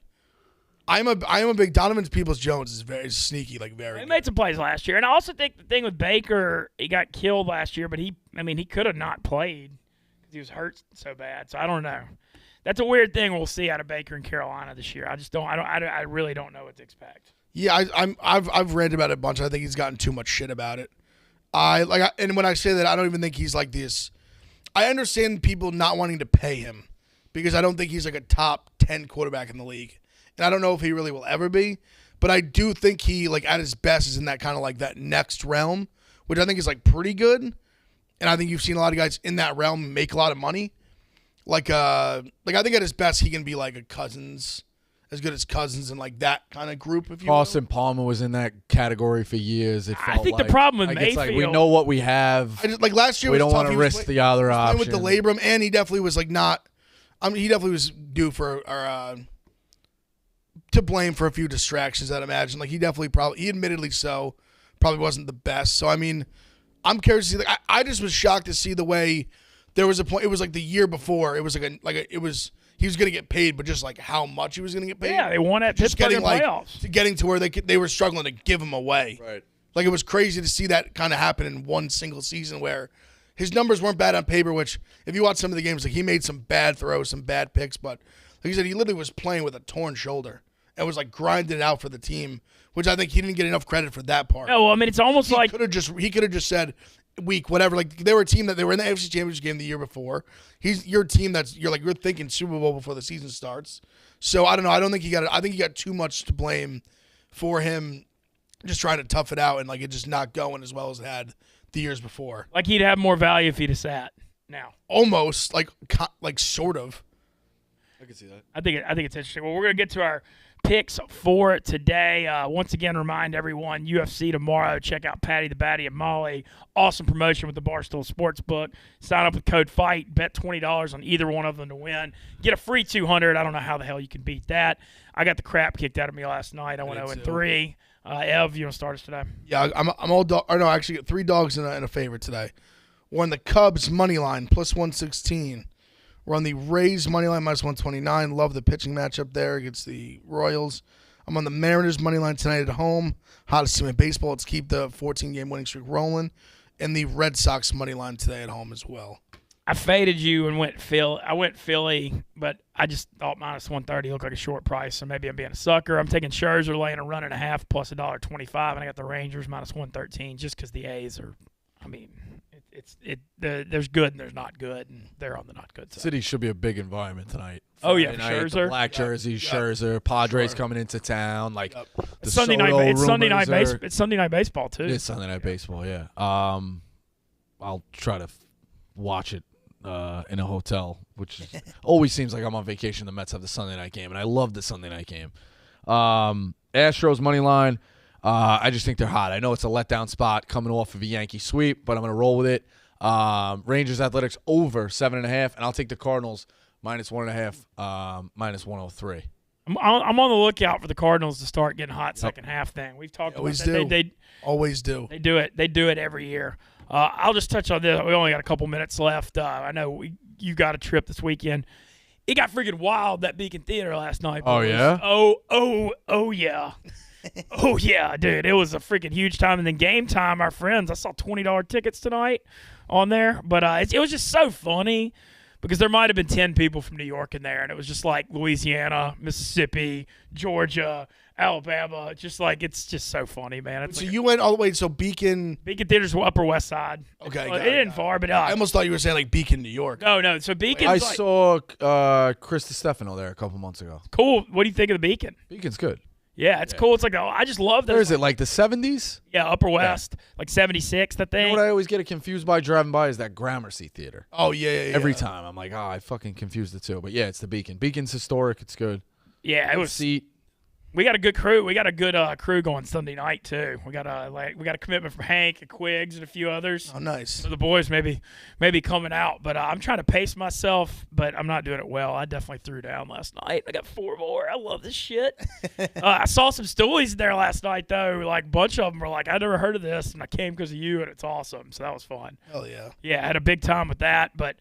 [SPEAKER 3] I am a big Donovan Peoples-Jones is very sneaky, very.
[SPEAKER 1] He made some plays last year, and I also think the thing with Baker, he got killed last year, but he could have not played because he was hurt so bad. So I don't know. That's a weird thing we'll see out of Baker in Carolina this year. I really don't know what to expect.
[SPEAKER 3] Yeah, I've read about it a bunch. I think he's gotten too much shit about it. And when I say that, I don't even think he's like this. I understand people not wanting to pay him because I don't think he's a top 10 quarterback in the league. And I don't know if he really will ever be, but I do think he at his best is in that kind of that next realm, which I think is pretty good. And I think you've seen a lot of guys in that realm make a lot of money. I think at his best he can be a Cousins, as good as Cousins and like that kind of group. If you
[SPEAKER 2] Austin Palmer was in that category for years. It felt
[SPEAKER 1] think the problem with
[SPEAKER 2] it's like we
[SPEAKER 1] Mayfield-
[SPEAKER 2] know what we have.
[SPEAKER 3] like last year,
[SPEAKER 2] We
[SPEAKER 3] was
[SPEAKER 2] don't
[SPEAKER 3] tough.
[SPEAKER 2] want to
[SPEAKER 3] He was
[SPEAKER 2] risk the other
[SPEAKER 3] playing
[SPEAKER 2] option.
[SPEAKER 3] with the labrum, and he definitely was like not. I mean, he definitely was due for to blame for a few distractions. I'd imagine. Like he admittedly so, probably wasn't the best. So I mean, I'm curious to see. Like I just was shocked to see the way there was a point. It was like the year before. It was he was going to get paid, but just like how much he was going to get paid.
[SPEAKER 1] Yeah, they won at
[SPEAKER 3] just
[SPEAKER 1] Pittsburgh
[SPEAKER 3] getting
[SPEAKER 1] in playoffs.
[SPEAKER 3] getting to where they were struggling to give him away.
[SPEAKER 2] Right.
[SPEAKER 3] Like it was crazy to see that kind of happen in one single season where his numbers weren't bad on paper. Which if you watch some of the games, like he made some bad throws, some bad picks, but like you said, he literally was playing with a torn shoulder and was like grinding it out for the team. Which I think he didn't get enough credit for that part.
[SPEAKER 1] No, I mean it's almost
[SPEAKER 3] He
[SPEAKER 1] like
[SPEAKER 3] could have just said week whatever. Like they were a team that they were in the AFC Championship game the year before. You're a team you're thinking Super Bowl before the season starts. So I don't know. I don't think I think he got too much to blame for him just trying to tough it out and like it just not going as well as it had the years before.
[SPEAKER 1] like he'd have more value if he'd have sat. Now
[SPEAKER 3] Almost like sort of.
[SPEAKER 2] I can see that.
[SPEAKER 1] I think it's interesting. Well, we're gonna get to our picks for today. Once again, remind everyone, UFC tomorrow. Check out Paddy the Batty and Molly. Awesome promotion with the Barstool Sports book. Sign up with code FIGHT. Bet $20 on either one of them to win. Get a free $200. I don't know how the hell you can beat that. I got the crap kicked out of me last night. I went 0-3. Ev, you want to start us today?
[SPEAKER 3] Yeah, I'm all dog. Or no, I actually got 3 dogs in a favorite today. We're on the Cubs money line plus 116. We're on the Rays money line minus 129. Love the pitching matchup there against the Royals. I'm on the Mariners money line tonight at home. Hottest team in baseball. Let's keep the 14-game winning streak rolling. And the Red Sox money line today at home as well.
[SPEAKER 1] I faded you and went Philly. I went Philly, but I just thought minus 130 looked like a short price, so maybe I'm being a sucker. I'm taking Scherzer laying a run and a half plus $1.25, and I got the Rangers minus 113 just because the A's are. I mean, there's good and there's not good, and they're on the not good side.
[SPEAKER 2] City should be a big environment tonight.
[SPEAKER 1] Oh, yeah,
[SPEAKER 2] Friday night,
[SPEAKER 1] Scherzer.
[SPEAKER 2] the black jerseys, Scherzer, Padres coming into town. Like the
[SPEAKER 1] Sunday night.
[SPEAKER 2] Soto
[SPEAKER 1] It's Sunday night.
[SPEAKER 2] rumors are-
[SPEAKER 1] It's Sunday night baseball too.
[SPEAKER 2] It is Sunday night baseball. Yeah. I'll try to watch it in a hotel, which always seems like I'm on vacation. The Mets have the Sunday night game, and I love the Sunday night game. Astros money line. I just think they're hot. I know it's a letdown spot coming off of a Yankee sweep, but I'm going to roll with it. Rangers Athletics over 7.5, and I'll take the Cardinals minus 1.5, minus 103.
[SPEAKER 1] I'm on the lookout for the Cardinals to start getting hot second half thing. We've talked about
[SPEAKER 3] Always
[SPEAKER 1] that.
[SPEAKER 3] do. Always do.
[SPEAKER 1] They do it. They do it every year. I'll just touch on this. We only got a couple minutes left. I know you got a trip this weekend. It got freaking wild, that Beacon Theater last night.
[SPEAKER 2] Oh,
[SPEAKER 1] boys.
[SPEAKER 2] yeah?
[SPEAKER 1] Oh, yeah. Oh, yeah, dude. It was a freaking huge time. And then game time, our friends, I saw $20 tickets tonight on there. But it was just so funny because there might have been 10 people from New York in there. And it was just like Louisiana, Mississippi, Georgia, Alabama. Just like, it's just so funny, man. It's
[SPEAKER 3] So
[SPEAKER 1] like
[SPEAKER 3] you went all the way. So Beacon.
[SPEAKER 1] Beacon Theater's Upper West Side.
[SPEAKER 3] Okay,
[SPEAKER 1] It
[SPEAKER 3] got it,
[SPEAKER 1] isn't
[SPEAKER 3] got it.
[SPEAKER 1] far, but
[SPEAKER 3] I almost thought you were saying like Beacon, New York.
[SPEAKER 1] no. So Beacon's
[SPEAKER 2] I
[SPEAKER 1] like,
[SPEAKER 2] saw Chris DiStefano there a couple months ago.
[SPEAKER 1] cool. What do you think of the Beacon?
[SPEAKER 2] Beacon's good.
[SPEAKER 1] Yeah, it's cool. It's like, I just love those.
[SPEAKER 2] Where is it, like the 70s?
[SPEAKER 1] Yeah, Upper West, like 76, I
[SPEAKER 2] You know
[SPEAKER 1] think.
[SPEAKER 2] what I always get confused by driving by is that Gramercy Theater.
[SPEAKER 3] Oh yeah.
[SPEAKER 2] Every time. I'm like, I fucking confused the two. But yeah, it's the Beacon. Beacon's historic. It's good.
[SPEAKER 1] Yeah, it was.
[SPEAKER 2] Seat.
[SPEAKER 1] We got a good crew. We got a good crew going Sunday night too. We got a commitment from Hank and Quiggs and a few others.
[SPEAKER 3] Oh, nice.
[SPEAKER 1] So the boys maybe coming out, but I'm trying to pace myself, but I'm not doing it well. I definitely threw down last night. I got 4 more. I love this shit. I saw some stories there last night though. Like a bunch of them were like, I never heard of this, and I came because of you, and it's awesome. So that was fun.
[SPEAKER 3] Hell yeah.
[SPEAKER 1] Yeah, I had a big time with that, but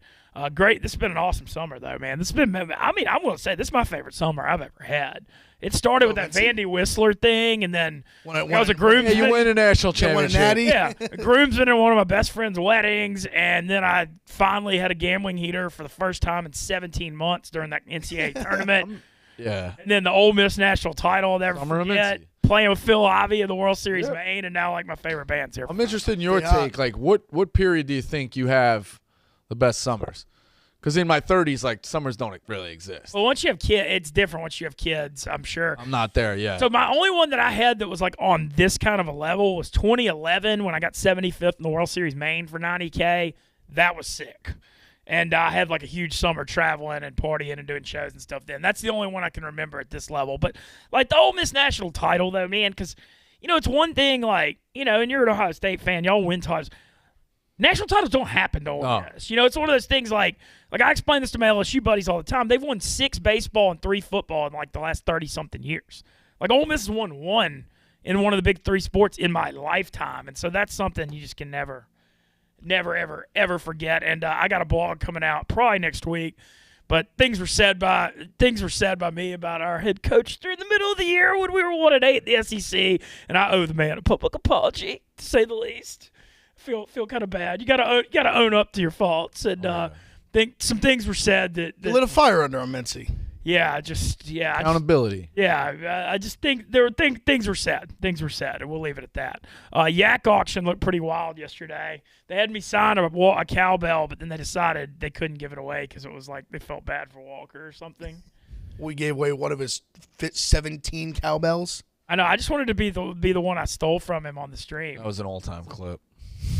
[SPEAKER 1] great. This has been an awesome summer, though, man. This has been, I mean, I'm going to say this is my favorite summer I've ever had. It started with that Vandy Whistler thing, and then I was a groomsman.
[SPEAKER 2] Yeah, you win a national
[SPEAKER 3] You won a
[SPEAKER 2] championship.
[SPEAKER 3] natty?
[SPEAKER 1] Yeah, a groomsman at one of my best friend's weddings, and then I finally had a gambling heater for the first time in 17 months during that NCAA tournament.
[SPEAKER 2] Yeah.
[SPEAKER 1] And then the Ole Miss national title, I'll never
[SPEAKER 2] Summer of
[SPEAKER 1] forget.
[SPEAKER 2] Mincy.
[SPEAKER 1] Playing with Phil Ivey of the World Series
[SPEAKER 2] Yeah.
[SPEAKER 1] Maine, and now like my favorite band's here.
[SPEAKER 2] I'm interested in your
[SPEAKER 3] Yeah.
[SPEAKER 2] take. Like, what period do you think you have the best summers? Because in my 30s, like, summers don't really exist.
[SPEAKER 1] Well, once you have kids, it's different once you have kids, I'm sure.
[SPEAKER 2] I'm not there yet.
[SPEAKER 1] So my only one that I had that was like on this kind of a level was 2011 when I got 75th in the World Series Maine for 90K. That was sick. And I had like a huge summer traveling and partying and doing shows and stuff then. That's the only one I can remember at this level. But like the Ole Miss national title, though, man, because, it's one thing like, and you're an Ohio State fan, y'all win titles. National titles don't happen to Ole Miss. It's one of those things like I explain this to my LSU buddies all the time. They've won 6 baseball and 3 football in like the last 30-something years. Like Ole Miss has won 1 in one of the big 3 sports in my lifetime. And so that's something you just can never, ever forget. And I got a blog coming out probably next week. But things were said by me about our head coach during the middle of the year when we were 1-8 in the SEC, and I owe the man a public apology, to say the least. Feel kind of bad. You gotta own up to your faults, and think some things were said that
[SPEAKER 3] lit a fire under him, Mincy.
[SPEAKER 2] Accountability.
[SPEAKER 1] I just think there were things were said. Things were said, and we'll leave it at that. Yak auction looked pretty wild yesterday. They had me sign a cowbell, but then they decided they couldn't give it away because it was like they felt bad for Walker or something.
[SPEAKER 3] We gave away one of his 17 cowbells.
[SPEAKER 1] I know. I just wanted to be the one I stole from him on the stream.
[SPEAKER 2] That was an all-time clip.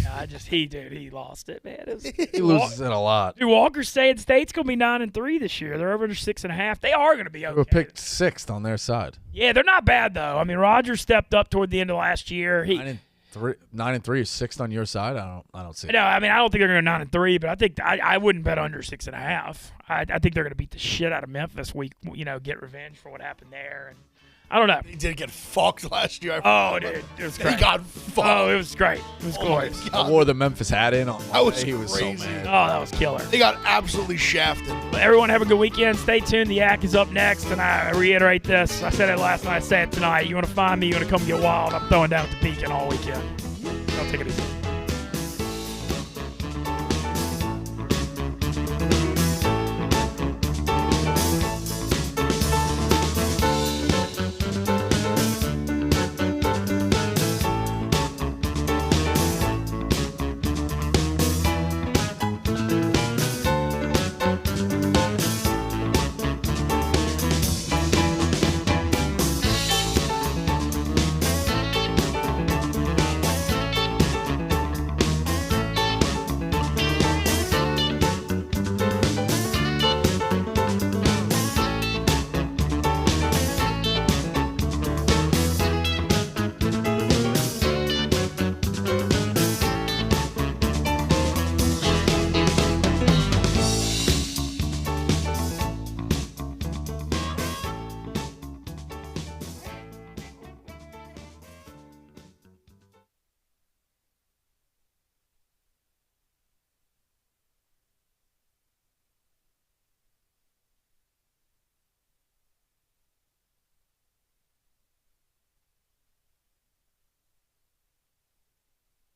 [SPEAKER 1] Yeah, he lost it, man.
[SPEAKER 2] He loses it a lot.
[SPEAKER 1] Dude, Walker's saying State's gonna be 9-3 this year. They're over under 6.5. They are gonna be okay.
[SPEAKER 2] They were picked 6th on their side.
[SPEAKER 1] Yeah, they're not bad though. I mean, Rodgers stepped up toward the end of last year.
[SPEAKER 2] 9-3 is 6th on your side. I don't see it.
[SPEAKER 1] No, I mean I don't think they're gonna go 9-3, but I think I wouldn't bet under 6.5. I think they're gonna beat the shit out of Memphis. Get revenge for what happened there. And I don't know.
[SPEAKER 3] He did get fucked last year.
[SPEAKER 1] Dude, it was great.
[SPEAKER 3] He got fucked.
[SPEAKER 1] Oh, it was great. It was glorious.
[SPEAKER 2] I wore the Memphis hat in on Monday.
[SPEAKER 3] That was
[SPEAKER 2] He was
[SPEAKER 3] crazy.
[SPEAKER 2] so mad.
[SPEAKER 1] Oh, that was killer.
[SPEAKER 3] They got absolutely shafted.
[SPEAKER 1] Everyone have a good weekend. Stay tuned. The Yak is up next, and I reiterate this. I said it last night. I say it tonight. You want to find me? You want to come get wild? I'm throwing down at the Beacon all weekend. Y'all take it easy.